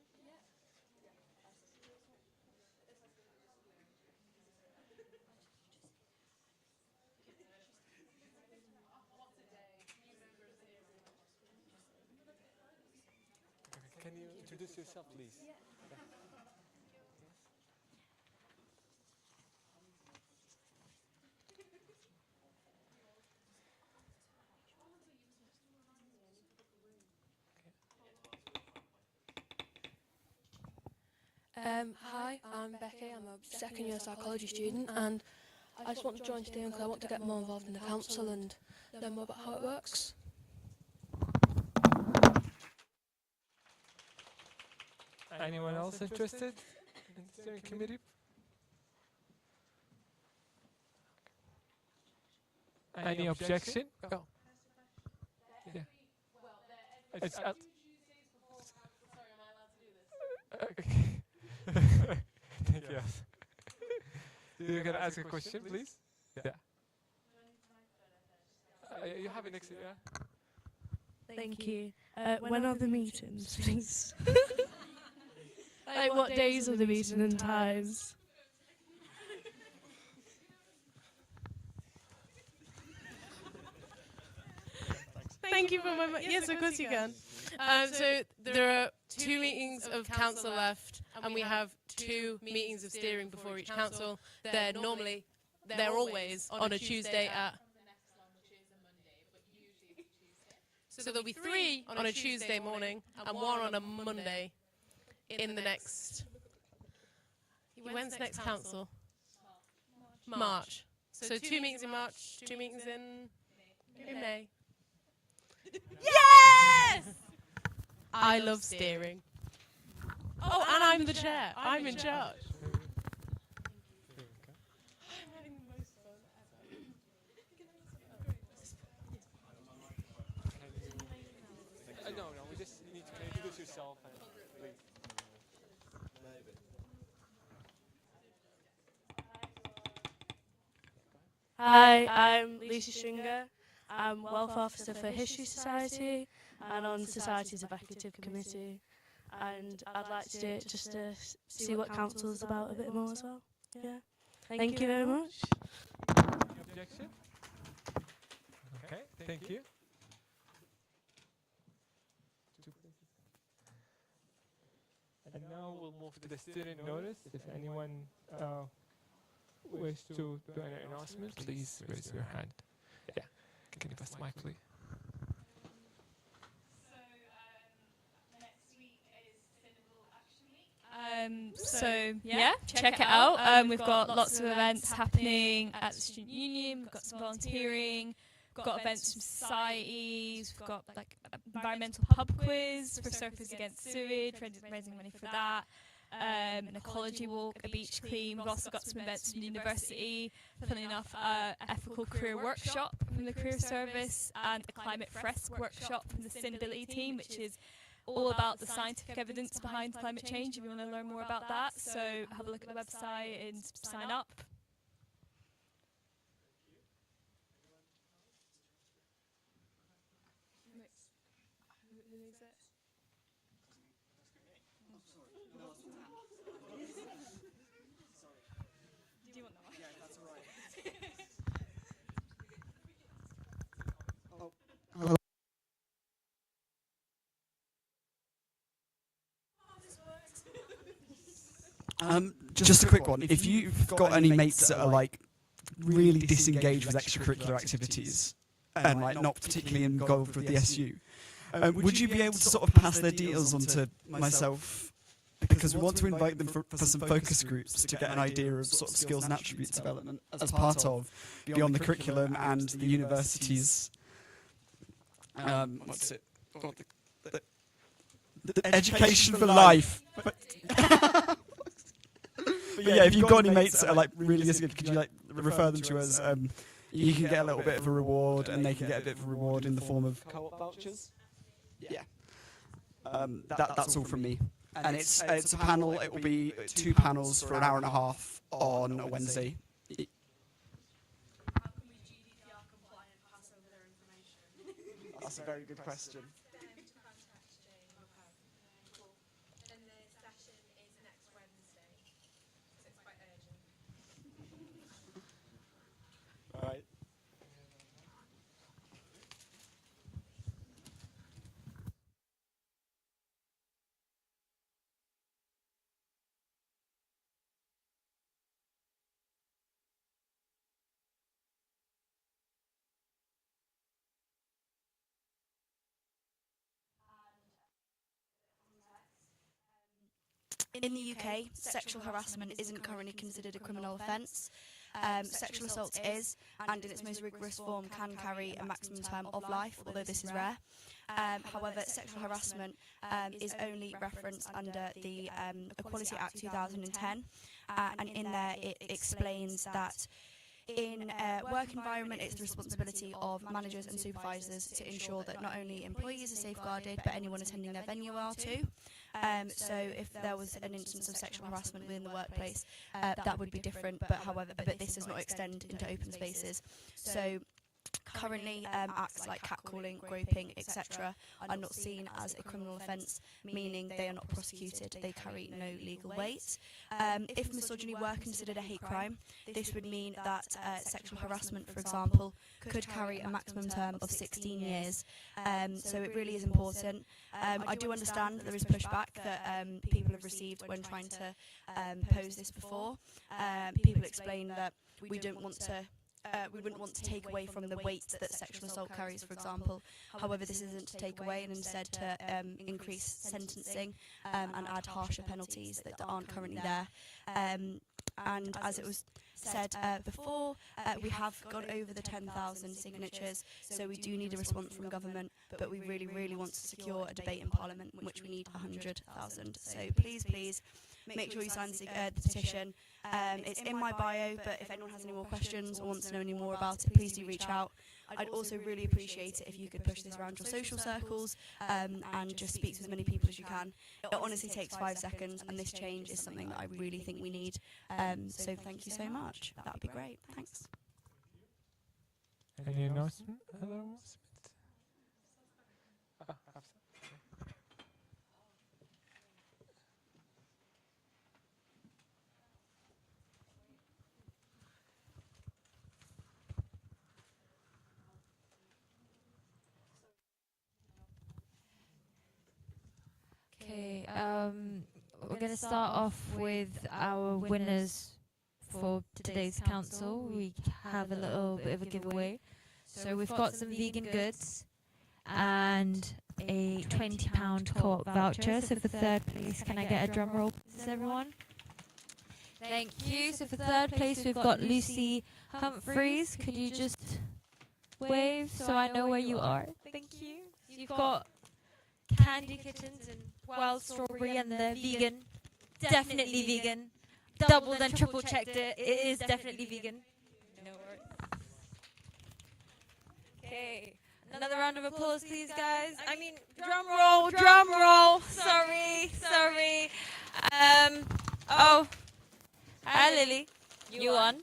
Can you introduce yourself, please? Hi, I'm Becky. I'm a second year psychology student, and I just want to join steering because I want to get more involved in the council and learn more about how it works. Anyone else interested in the steering committee? Any objection? Go. Yeah. It's out. Thank you. You're gonna ask a question, please? Yeah. You have it next to you. Yeah? Thank you. When are the meetings, please? Like, what days are the meeting and times? Thank you for my. Yes, of course you can. So there are 2 meetings of council left, and we have 2 meetings of steering before each council. They're always on a Tuesday at. So there'll be 3 on a Tuesday morning and 1 on a Monday in the next. When's next council? March. So 2 meetings in March, 2 meetings in May. Yes! I love steering. Oh, and I'm the chair. I'm in charge. No, we just need to introduce yourself, please. Hi, I'm Lucy Stringer. I'm Welfare Officer for History Society and on Society's Executive Committee. And I'd like to do it just to see what council is about a bit more as well. Yeah. Thank you very much. Objection? Okay, thank you. And now we'll move to the student notice. If anyone wishes to do an announcement, please raise your hand. Yeah. Can you pass the mic, please? So yeah, check it out. We've got lots of events happening at the Student Union. We've got some volunteering. We've got events from societies. We've got like environmental pub quiz for Surfers Against Sewage, raising money for that. An ecology walk, a beach clean. We've also got some events from the university. Funnily enough, ethical career workshop from the career service and a climate fresque workshop from the sustainability team, which is all about the scientific evidence behind climate change if you want to learn more about that. So have a look at the website and sign up. Do you want that one? Yeah, that's all right. Hello. Just a quick one. If you've got any mates that are like really disengaged with extracurricular activities and like not particularly involved with the SU, would you be able to sort of pass their details on to myself? Because we want to invite them for some focus groups to get an idea of sort of skills and attribute development as part of beyond the curriculum and the university's the education for life. But yeah, if you've got any mates that are like really good, could you like refer them to us? You can get a little bit of a reward, and they can get a bit of a reward in the form of co-op vouchers. Yeah. That's all from me. And it's a panel. It will be 2 panels for an hour and a half on a Wednesday. How can we GDPR compliant pass over their information? That's a very good question. And the session is next Wednesday, so it's quite urgent. Right. In the UK, sexual harassment isn't currently considered a criminal offence. Sexual assault is, and in its most rigorous form can carry a maximum term of life, although this is rare. However, sexual harassment is only referenced under the Equality Act 2010, and in there it explains that in a work environment, it's the responsibility of managers and supervisors to ensure that not only employees are safeguarded, but anyone attending their venue are too. So if there was an instance of sexual harassment within the workplace, that would be different, but this does not extend into open spaces. So currently, acts like catcalling, groping, etc. are not seen as a criminal offence, meaning they are not prosecuted, they carry no legal weight. If misogyny were considered a hate crime, this would mean that sexual harassment, for example, could carry a maximum term of 16 years. So it really is important. I do understand there is pushback that people have received when trying to pose this before. People explain that we wouldn't want to take away from the weight that sexual assault carries, for example. However, this isn't to take away, and instead to increase sentencing and add harsher penalties that aren't currently there. And as it was said before, we have gone over the 10,000 signatures, so we do need a response from government, but we really, really want to secure a debate in Parliament, in which we need 100,000. So please, please, make sure you sign the petition. It's in my bio, but if anyone has any more questions or wants to know any more about it, please do reach out. I'd also really appreciate it if you could push this around your social circles and just speak to as many people as you can. It honestly takes 5 seconds, and this change is something that I really think we need. So thank you so much. That would be great. Thanks. Any announcement? Other announcements? Okay, we're going to start off with our winners for today's council. We have a little bit of a giveaway. So we've got some vegan goods and a £20 co-op voucher. So for third place, can I get a drum roll, please, everyone? Thank you. So for third place, we've got Lucy Humphreys. Could you just wave so I know where you are? Thank you. You've got Candy Kittens and Wild Strawberry, and they're vegan. Definitely vegan. Doubled and triple checked it. It is definitely vegan. No worries. Okay. Another round of applause, please, guys. I mean, drum roll, drum roll. Sorry. Oh. Hi, Lily. You won.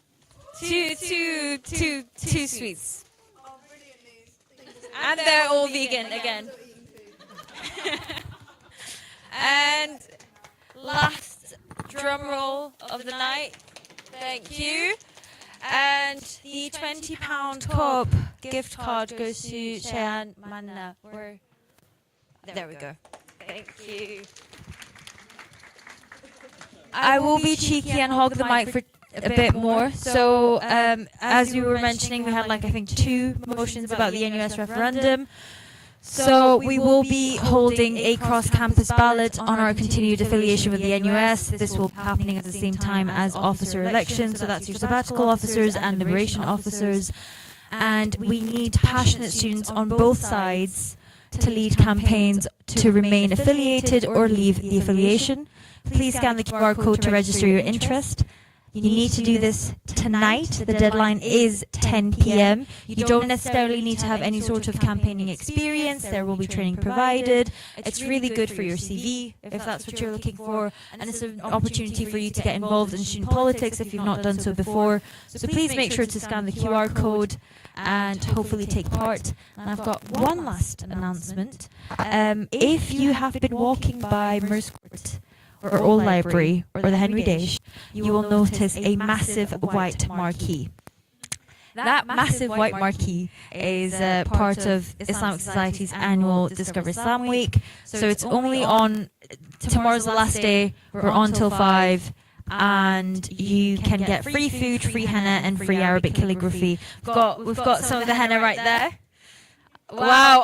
Two sweets. And they're all vegan again. And last drum roll of the night. Thank you. And the £20 co-op gift card goes to Cheyenne Manna. There we go. Thank you. I will be cheeky and hog the mic for a bit more. So, as you were mentioning, we had I think 2 motions about the NUS referendum. So we will be holding a cross-campus ballot on our continued affiliation with the NUS. This will be happening at the same time as officer elections, so that's your sabbatical officers and liberation officers. And we need passionate students on both sides to lead campaigns to remain affiliated or leave the affiliation. Please scan the QR code to register your interest. You need to do this tonight. The deadline is 10 p.m. You don't necessarily need to have any sort of campaigning experience. There will be training provided. It's really good for your CV if that's what you're looking for, and it's an opportunity for you to get involved in student politics if you've not done so before. So please make sure to scan the QR code and hopefully take part. And I've got one last announcement. If you have been walking by Merce Court or Old Library or the Henry Daish, you will notice a massive white marquee. That massive white marquee is part of Islamic Society's annual Discover Islam Week. So it's only on, tomorrow's the last day, we're on till 5, and you can get free food, free henna, and free Arabic calligraphy. We've got some of the henna right there. Wow,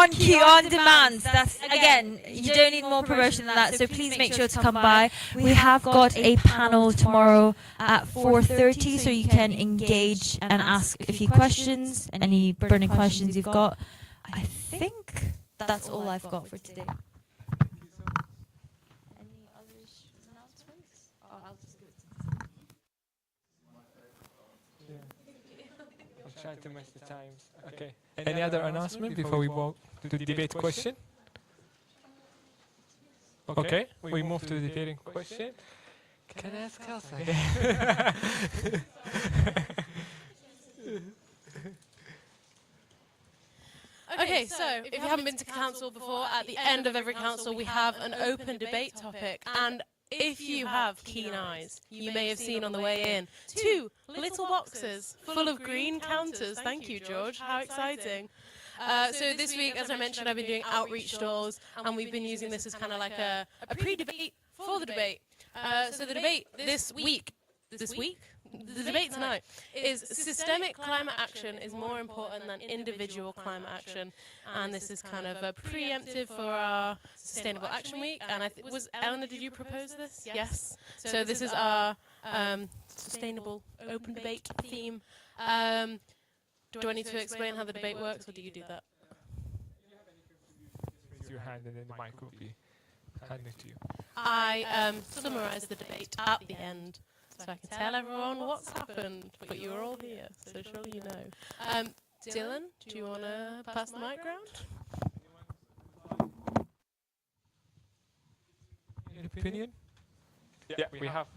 on cue, on demand. That's, again, you don't need more promotion than that, so please make sure to come by. We have got a panel tomorrow at 4:30, so you can engage and ask a few questions, any burning questions you've got. I think that's all I've got for today. Any other announcements? Oh, I'll just give it to I'm trying to match the times. Okay. Any other announcement before we move to the debate question? Okay, we move to the debating question. Can I ask Elsa again? Okay, so if you haven't been to council before, at the end of every council we have an open debate topic, and if you have keen eyes, you may have seen on the way in 2 little boxes full of green counters. Thank you, George. How exciting. So this week, as I mentioned, I've been doing outreach stalls, and we've been using this as kind of like a pre-debate for the debate. So the debate the debate tonight is systemic climate action is more important than individual climate action, and this is kind of a preemptive for our Sustainable Action Week. And was Eleanor, did you propose this? Yes. So this is our sustainable open debate theme. Do I need to explain how the debate works, or do you do that? Raise your hand and then the mic will be handed to you. I summarise the debate at the end, so I can tell everyone what's happened, but you're all here, so surely you know. Dylan, do you want to pass the mic round? Any opinion? Yeah, we have.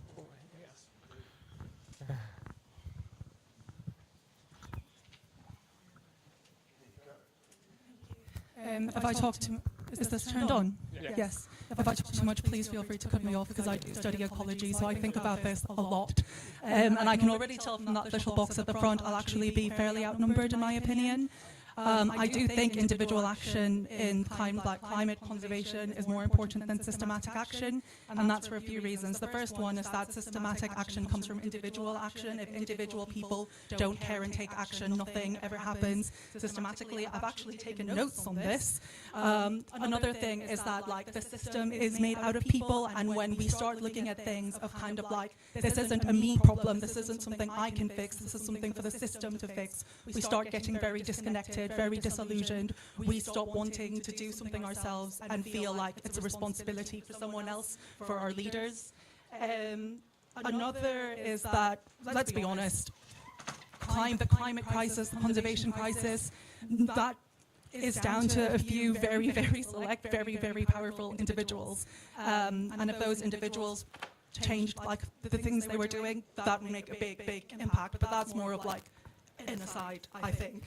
If I talk too, is this turned on? Yes. If I talk too much, please feel free to cut me off, because I do study ecology, so I think about this a lot. And I can already tell from that little box at the front, I'll actually be fairly outnumbered in my opinion. I do think individual action in climate conservation is more important than systematic action, and that's for a few reasons. The first one is that systematic action comes from individual action. If individual people don't care and take action, nothing ever happens systematically. I've actually taken notes on this. Another thing is that the system is made out of people, and when we start looking at things of kind of this isn't a me problem, this isn't something I can fix, this is something for the system to fix, we start getting very disconnected, very disillusioned. We stop wanting to do something ourselves and feel like it's a responsibility for someone else, for our leaders. Another is that, let's be honest, the climate crisis, the conservation crisis, that is down to a few very, very select, very, very powerful individuals. And if those individuals changed the things they were doing, that would make a big, big impact. But that's more of an aside, I think.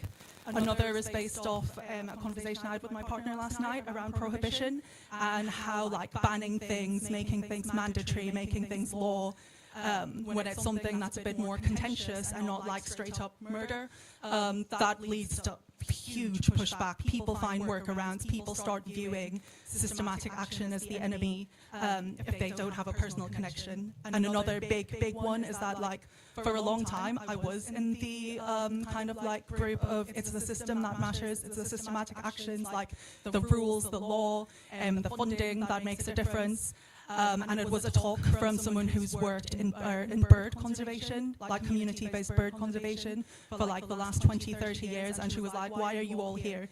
Another is based off a conversation I had with my partner last night around prohibition and how banning things, making things mandatory, making things law, when it's something that's a bit more contentious and not straight up murder, that leads to huge pushback. People find workarounds. People start viewing systematic action as the enemy if they don't have a personal connection. And another big, big one is that for a long time I was in the group of it's the system that matters, it's the systematic actions, the rules, the law, the funding that makes a difference. And it was a talk from someone who's worked in bird conservation, like community-based bird conservation, for like the last 20, 30 years. And she was like, why are you all here?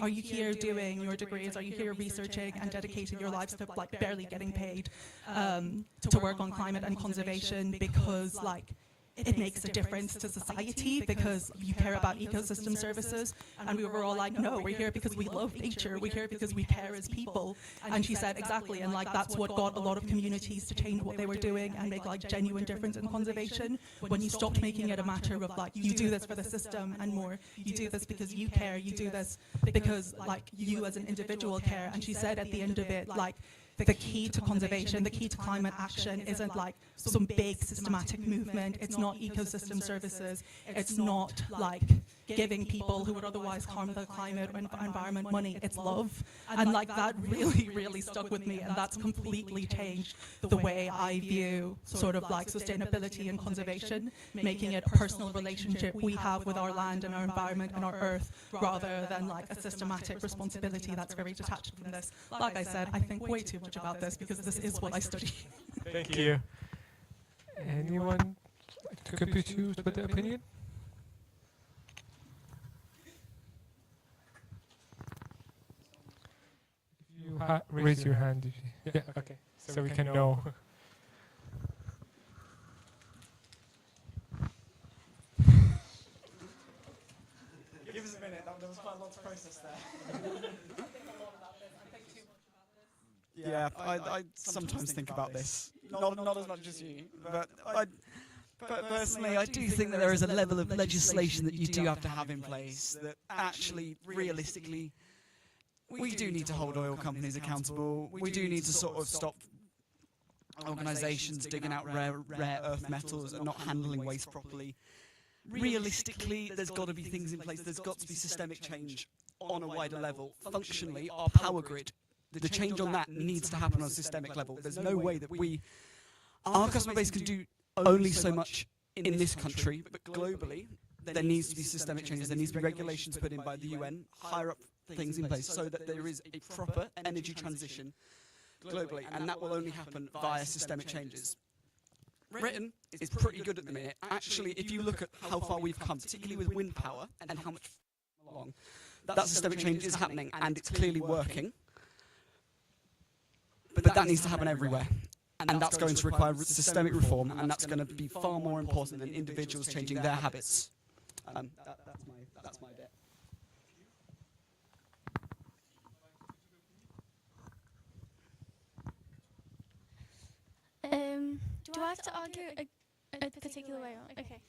Are you here doing your degrees? Are you here researching and dedicating your lives to like barely getting paid to work on climate and conservation because like it makes a difference to society because you care about ecosystem services? And we were all like, no, we're here because we love nature. We're here because we care as people. And she said, exactly. And like, that's what got a lot of communities to change what they were doing and make like genuine difference in conservation. When you stopped making it a matter of like, you do this for the system and more, you do this because you care, you do this because like you as an individual care. And she said at the end of it, like, the key to conservation, the key to climate action isn't like some big systematic movement. It's not ecosystem services. It's not like giving people who would otherwise harm the climate or environment money. It's love. And like that really, really stuck with me. And that's completely changed the way I view sort of like sustainability and conservation, making it a personal relationship we have with our land and our environment and our earth, rather than like a systematic responsibility that's very detached from this. Like I said, I think way too much about this because this is what I study. Thank you. Anyone contribute with their opinion? You raise your hand. Yeah, okay. So we can know. Give us a minute. There was quite a lot to process there. Yeah, I sometimes think about this. Not as much as you, but personally, I do think that there is a level of legislation that you do have to have in place that actually, realistically, we do need to hold oil companies accountable. We do need to sort of stop organisations digging out rare earth metals and not handling waste properly. Realistically, there's got to be things in place. There's got to be systemic change on a wider level. Functionally, our power grid, the change on that needs to happen on a systemic level. There's no way that our customer base can do only so much in this country, but globally, there needs to be systemic changes. There needs to be regulations put in by the UN, higher up things in place so that there is a proper energy transition globally, and that will only happen via systemic changes. Britain is pretty good at the minute. Actually, if you look at how far we've come, particularly with wind power and how much along, that systemic change is happening and it's clearly working. But that needs to happen everywhere. And that's going to require systemic reform, and that's going to be far more important than individuals changing their habits. That's my bit. Do I have to argue a particular way? Okay.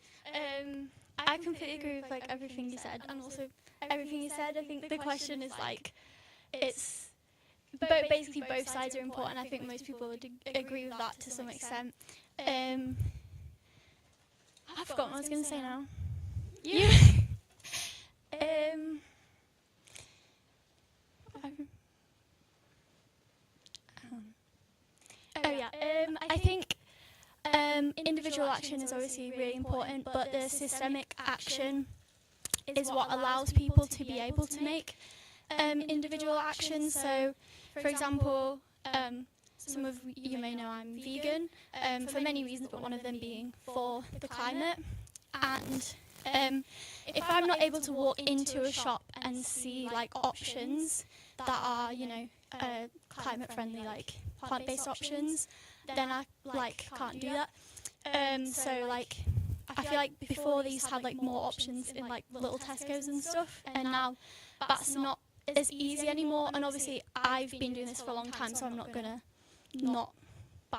I completely agree with like everything you said, and also everything you said. I think the question is like, it's basically both sides are important. I think most people would agree with that to some extent. I've forgotten what I was going to say now. Yeah. I think individual action is obviously really important, but the systemic action is what allows people to be able to make individual actions. So, for example, some of you may know I'm vegan for many reasons, but one of them being for the climate. And if I'm not able to walk into a shop and see like options that are, you know, climate friendly, like plant-based options, then I like can't do that. So like I feel like before they used to have like more options in like little Tesco's and stuff, and now that's not as easy anymore. And obviously I've been doing this for a long time, so I'm not gonna not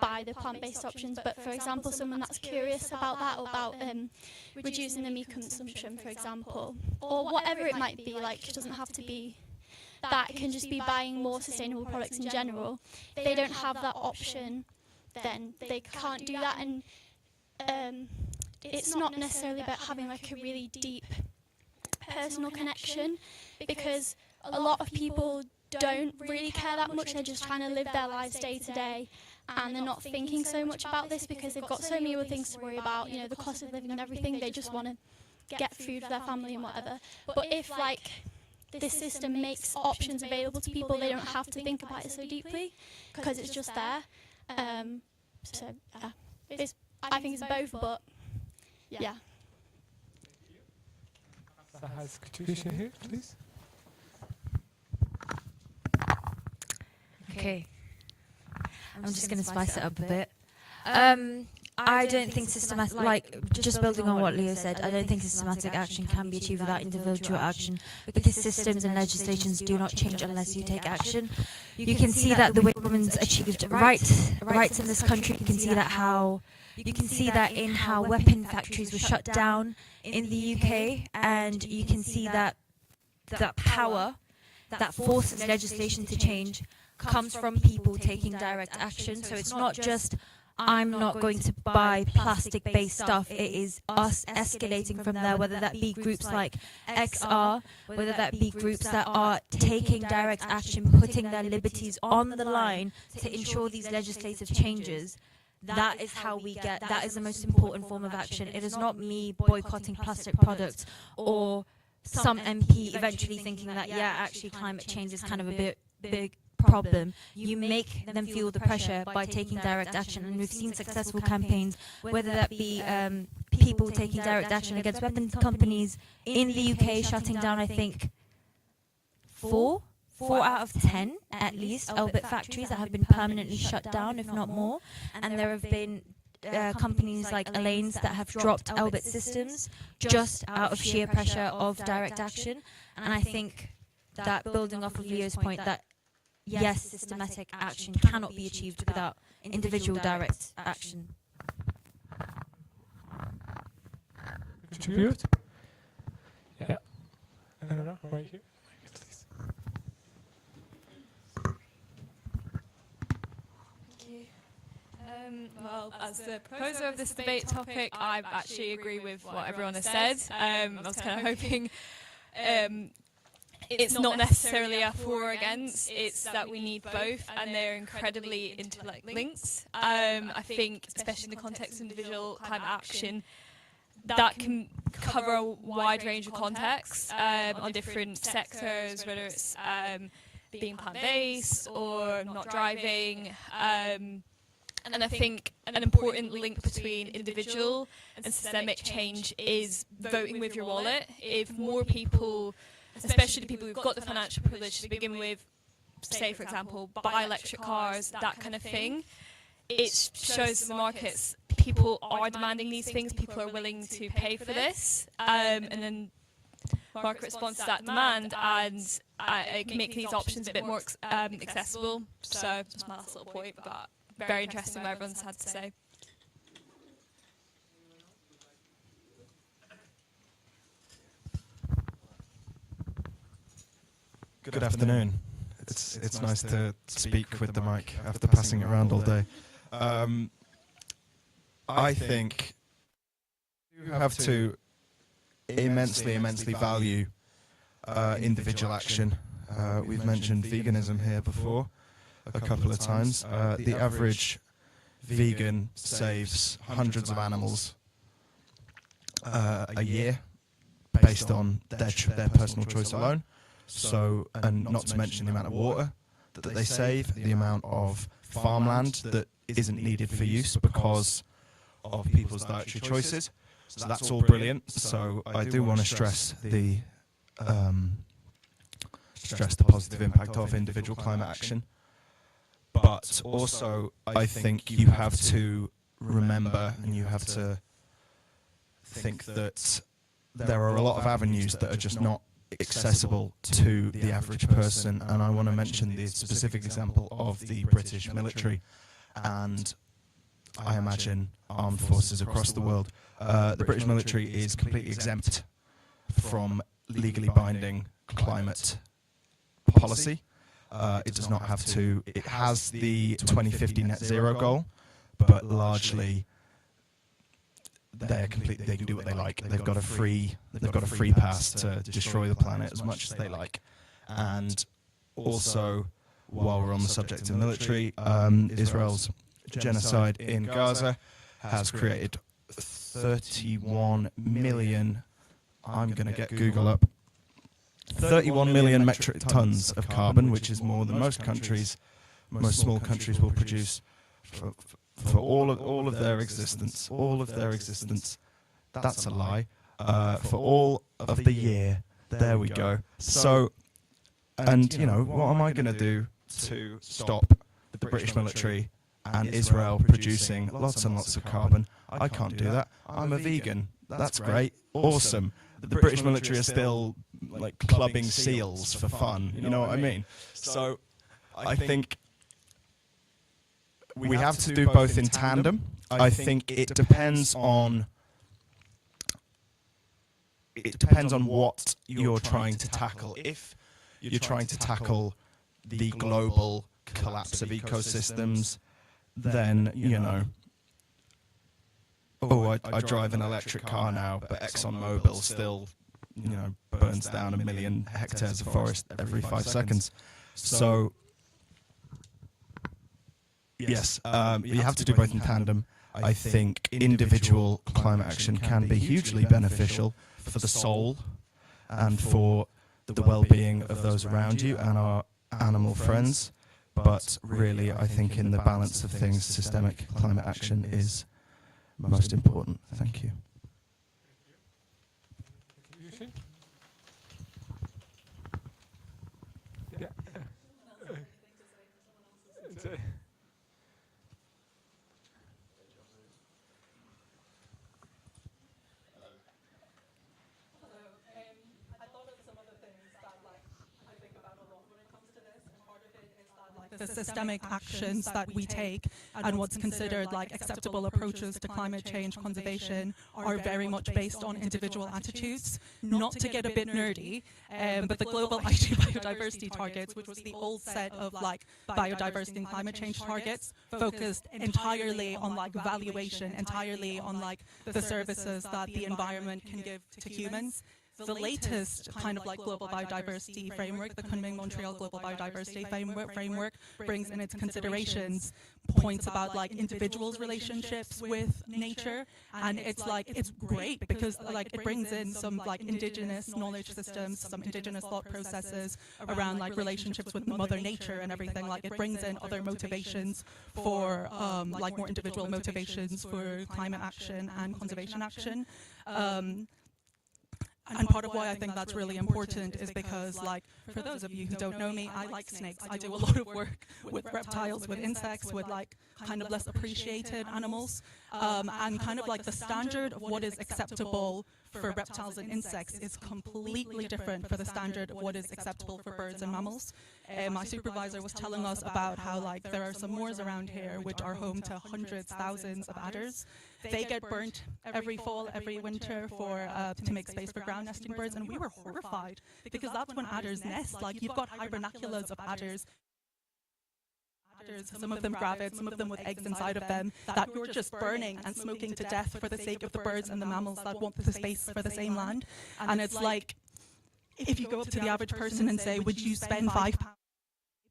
buy the plant-based options. But for example, someone that's curious about that, or about reducing the meat consumption, for example, or whatever it might be, like it doesn't have to be that, it can just be buying more sustainable products in general. If they don't have that option, then they can't do that. And it's not necessarily about having like a really deep personal connection, because a lot of people don't really care that much. They're just trying to live their lives day to day, and they're not thinking so much about this because they've got so many other things to worry about, you know, the cost of living and everything. They just want to get food for their family and whatever. But if like this system makes options available to people. They don't have to think about it so deeply because it's just there. So I think it's both, but yeah. Sahas, could you share here, please? Okay. I'm just going to spice it up a bit. I don't think systematic, just building on what Leo said, I don't think systematic action can be achieved without individual action, because systems and legislations do not change unless you take action. You can see that the way women's achieved rights in this country. You can see that in how weapon factories were shut down in the UK, and you can see that that power that forces legislation to change comes from people taking direct action. So it's not just, I'm not going to buy plastic-based stuff. It is us escalating from there, whether that be groups like XR, whether that be groups that are taking direct action, putting their liberties on the line to ensure these legislative changes. That is how we get, that is the most important form of action. It is not me boycotting plastic products or some MP eventually thinking that, yeah, actually climate change is kind of a big problem. You make them feel the pressure by taking direct action, and we've seen successful campaigns, whether that be people taking direct action against weapons companies in the UK, shutting down, I think, 4 out of 10 at least Elbit factories that have been permanently shut down, if not more. And there have been companies like Elaine's that have dropped Elbit systems just out of sheer pressure of direct action. And I think that, building off of Leo's point, that yes, systematic action cannot be achieved without individual direct action. Contribute? Yeah. No, right here. Well, as the proposer of this debate topic, I actually agree with what everyone has said. I was kind of hoping it's not necessarily a for or against, it's that we need both, and they're incredibly interlinked. I think, especially in the context of individual climate action, that can cover a wide range of contexts on different sectors, whether it's being plant-based or not driving. And I think an important link between individual and systemic change is voting with your wallet. If more people, especially the people who've got the financial privilege to begin with, say, for example, buy electric cars, that kind of thing, it shows the markets people are demanding these things, people are willing to pay for this, and then market responds to that demand, and it can make these options a bit more accessible. So that's my last little point, but very interesting what everyone's had to say. Good afternoon. It's nice to speak with the mic after passing it around all day. I think you have to immensely value individual action. We've mentioned veganism here before a couple of times. The average vegan saves hundreds of animals a year based on their personal choice alone. So, and not to mention the amount of water that they save, the amount of farmland that isn't needed for use because of people's dietary choices. So that's all brilliant. So I do want to stress the positive impact of individual climate action. But also, I think you have to remember and you have to think that there are a lot of avenues that are just not accessible to the average person. And I want to mention the specific example of the British military and I imagine armed forces across the world. The British military is completely exempt from legally binding climate policy. It does not have to. It has the 2050 net zero goal, but largely they're complete. They can do what they like. They've got a free pass to destroy the planet as much as they like. And also, while we're on the subject of military, Israel's genocide in Gaza has created 31 million. I'm going to get Google up. 31 million metric tons of carbon, which is more than most small countries will produce for all of their existence. All of their existence. That's a lie. For all of the year. There we go. So, and you know, what am I going to do to stop the British military and Israel producing lots and lots of carbon? I can't do that. I'm a vegan. That's great. Awesome. The British military are still like clubbing seals for fun. You know what I mean? So I think we have to do both in tandem. I think it depends on what you're trying to tackle. If you're trying to tackle the global collapse of ecosystems, then, you know, I drive an electric car now, but ExxonMobil still, you know, burns down 1 million hectares of forest every 5 seconds. So, yes, you have to do both in tandem. I think individual climate action can be hugely beneficial for the soul and for the well-being of those around you and our animal friends. But really, I think in the balance of things, systemic climate action is most important. Thank you. The systemic actions that we take and what's considered like acceptable approaches to climate change conservation are very much based on individual attitudes. Not to get a bit nerdy, but the global IG biodiversity targets, which was the old set of like biodiversity and climate change targets, focused entirely on like valuation, entirely on like the services that the environment can give to humans. The latest kind of like global biodiversity framework, the Kunming-Montreal Global Biodiversity Framework, brings in its considerations points about like individuals' relationships with nature, and it's like it's great because like it brings in some like indigenous knowledge systems, some indigenous thought processes around like relationships with Mother Nature and everything. Like it brings in other motivations for like more individual motivations for climate action and conservation action. And part of why I think that's really important is because, like, for those of you who don't know me, I like snakes. I do a lot of work with reptiles, with insects, with, like, kind of less appreciated animals. And kind of, like, the standard of what is acceptable for reptiles and insects is completely different for the standard of what is acceptable for birds and mammals. My supervisor was telling us about how, like, there are some moors around here which are home to hundreds, thousands of adders. They get burnt every fall, every winter to make space for ground nesting birds, and we were horrified because that's when adders nest. Like, you've got hibernaculars of adders, some of them gravid, some of them with eggs inside of them, that you're just burning and smoking to death for the sake of the birds and the mammals that want the space for the same land. And it's like, if you go up to the average person and say, would you spend £5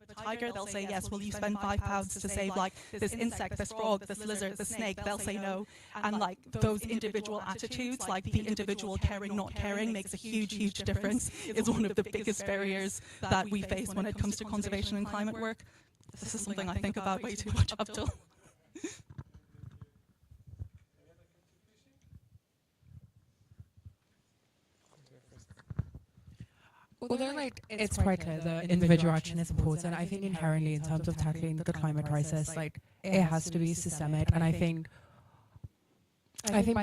a tiger, they'll say yes. Will you spend £5 to save like this insect, this frog, this lizard, this snake? They'll say no. And like those individual attitudes, like the individual caring, not caring, makes a huge, huge difference. It's one of the biggest barriers that we face when it comes to conservation and climate work. This is something I think about way too much, Abdul. Although, like, it's quite clear that individual action is important, I think inherently in terms of tackling the climate crisis, like, it has to be systemic. And I think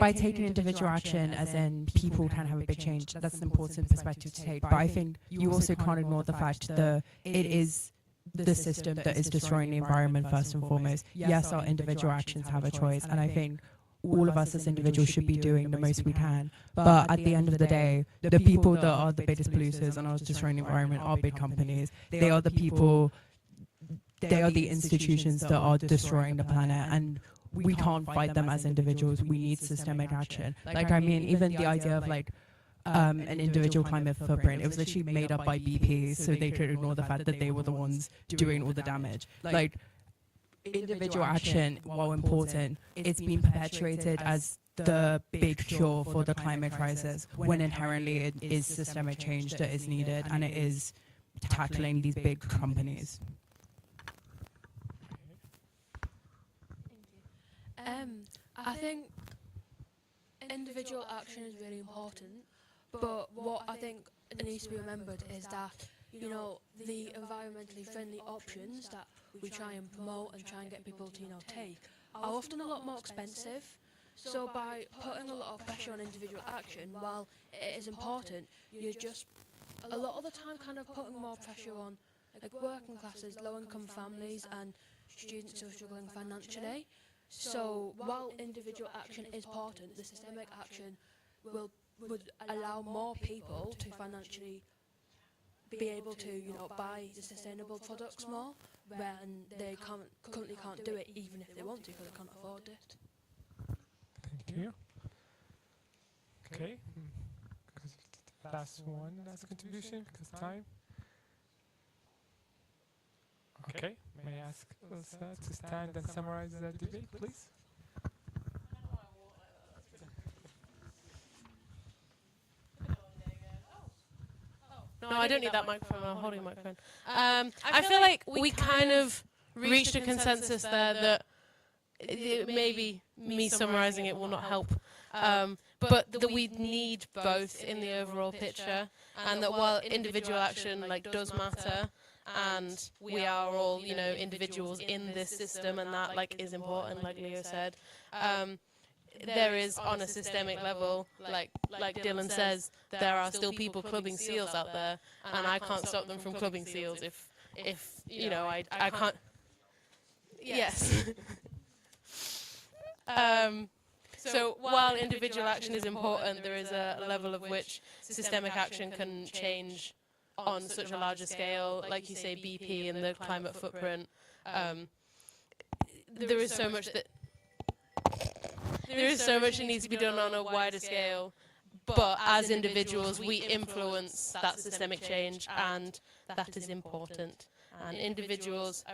by taking individual action, as in people can have a big change, that's an important perspective to take. But I think you also can't ignore the fact that it is the system that is destroying the environment first and foremost. Yes, our individual actions have a choice, and I think all of us as individuals should be doing the most we can. But at the end of the day, the people that are the biggest polluters and are destroying the environment are big companies. They are the people, they are the institutions that are destroying the planet, and we can't fight them as individuals. We need systemic action. Like, I mean, even the idea of like an individual climate footprint, it was literally made up by BP so they could ignore the fact that they were the ones doing all the damage. Like, individual action, while important, it's been perpetuated as the big cure for the climate crisis, when inherently it is systemic change that is needed, and it is tackling these big companies. I think individual action is really important, but what I think needs to be remembered is that, you know, the environmentally friendly options that we try and promote and try and get people to, you know, take are often a lot more expensive. So by putting a lot of pressure on individual action, while it is important, you're just a lot of the time kind of putting more pressure on like working classes, low-income families and students who are struggling financially. So while individual action is important, the systemic action would allow more people to financially be able to, you know, buy the sustainable products more when they currently can't do it, even if they want to, because they can't afford it. Thank you. Okay. Last contribution, because time. Okay. May I ask Elsa to stand and summarize the debate, please? No, I don't need that microphone. I'm holding a microphone. I feel like we kind of reached a consensus there that maybe me summarising it will not help, but that we need both in the overall picture, and that while individual action like does matter, and we are all, you know, individuals in this system, and that like is important, like Leo said. There is, on a systemic level, like Dylan says, there are still people clubbing seals out there, and I can't stop them from clubbing seals if you know, I can't. Yes. So while individual action is important, there is a level of which systemic action can change on such a larger scale, like you say, BP and the climate footprint. There is so much that. There is so much that needs to be done on a wider scale, but as individuals we influence that systemic change, and that is important. And individuals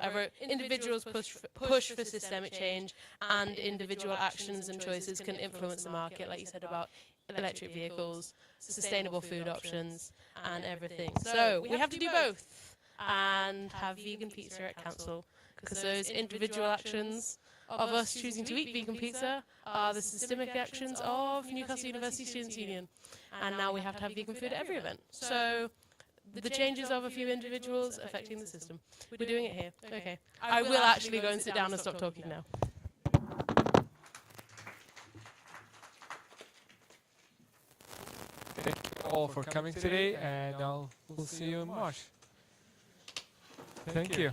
push for systemic change, and individual actions and choices can influence the market, like you said about electric vehicles, sustainable food options, and everything. So we have to do both and have vegan pizza at council, because those individual actions of us choosing to eat vegan pizza are the systemic actions of Newcastle University Students' Union. And now we have to have vegan food at every event. So the changes of a few individuals affecting the system. We're doing it here. Okay. I will actually go and sit down and stop talking now. Thank you all for coming today, and we'll see you in March. Thank you.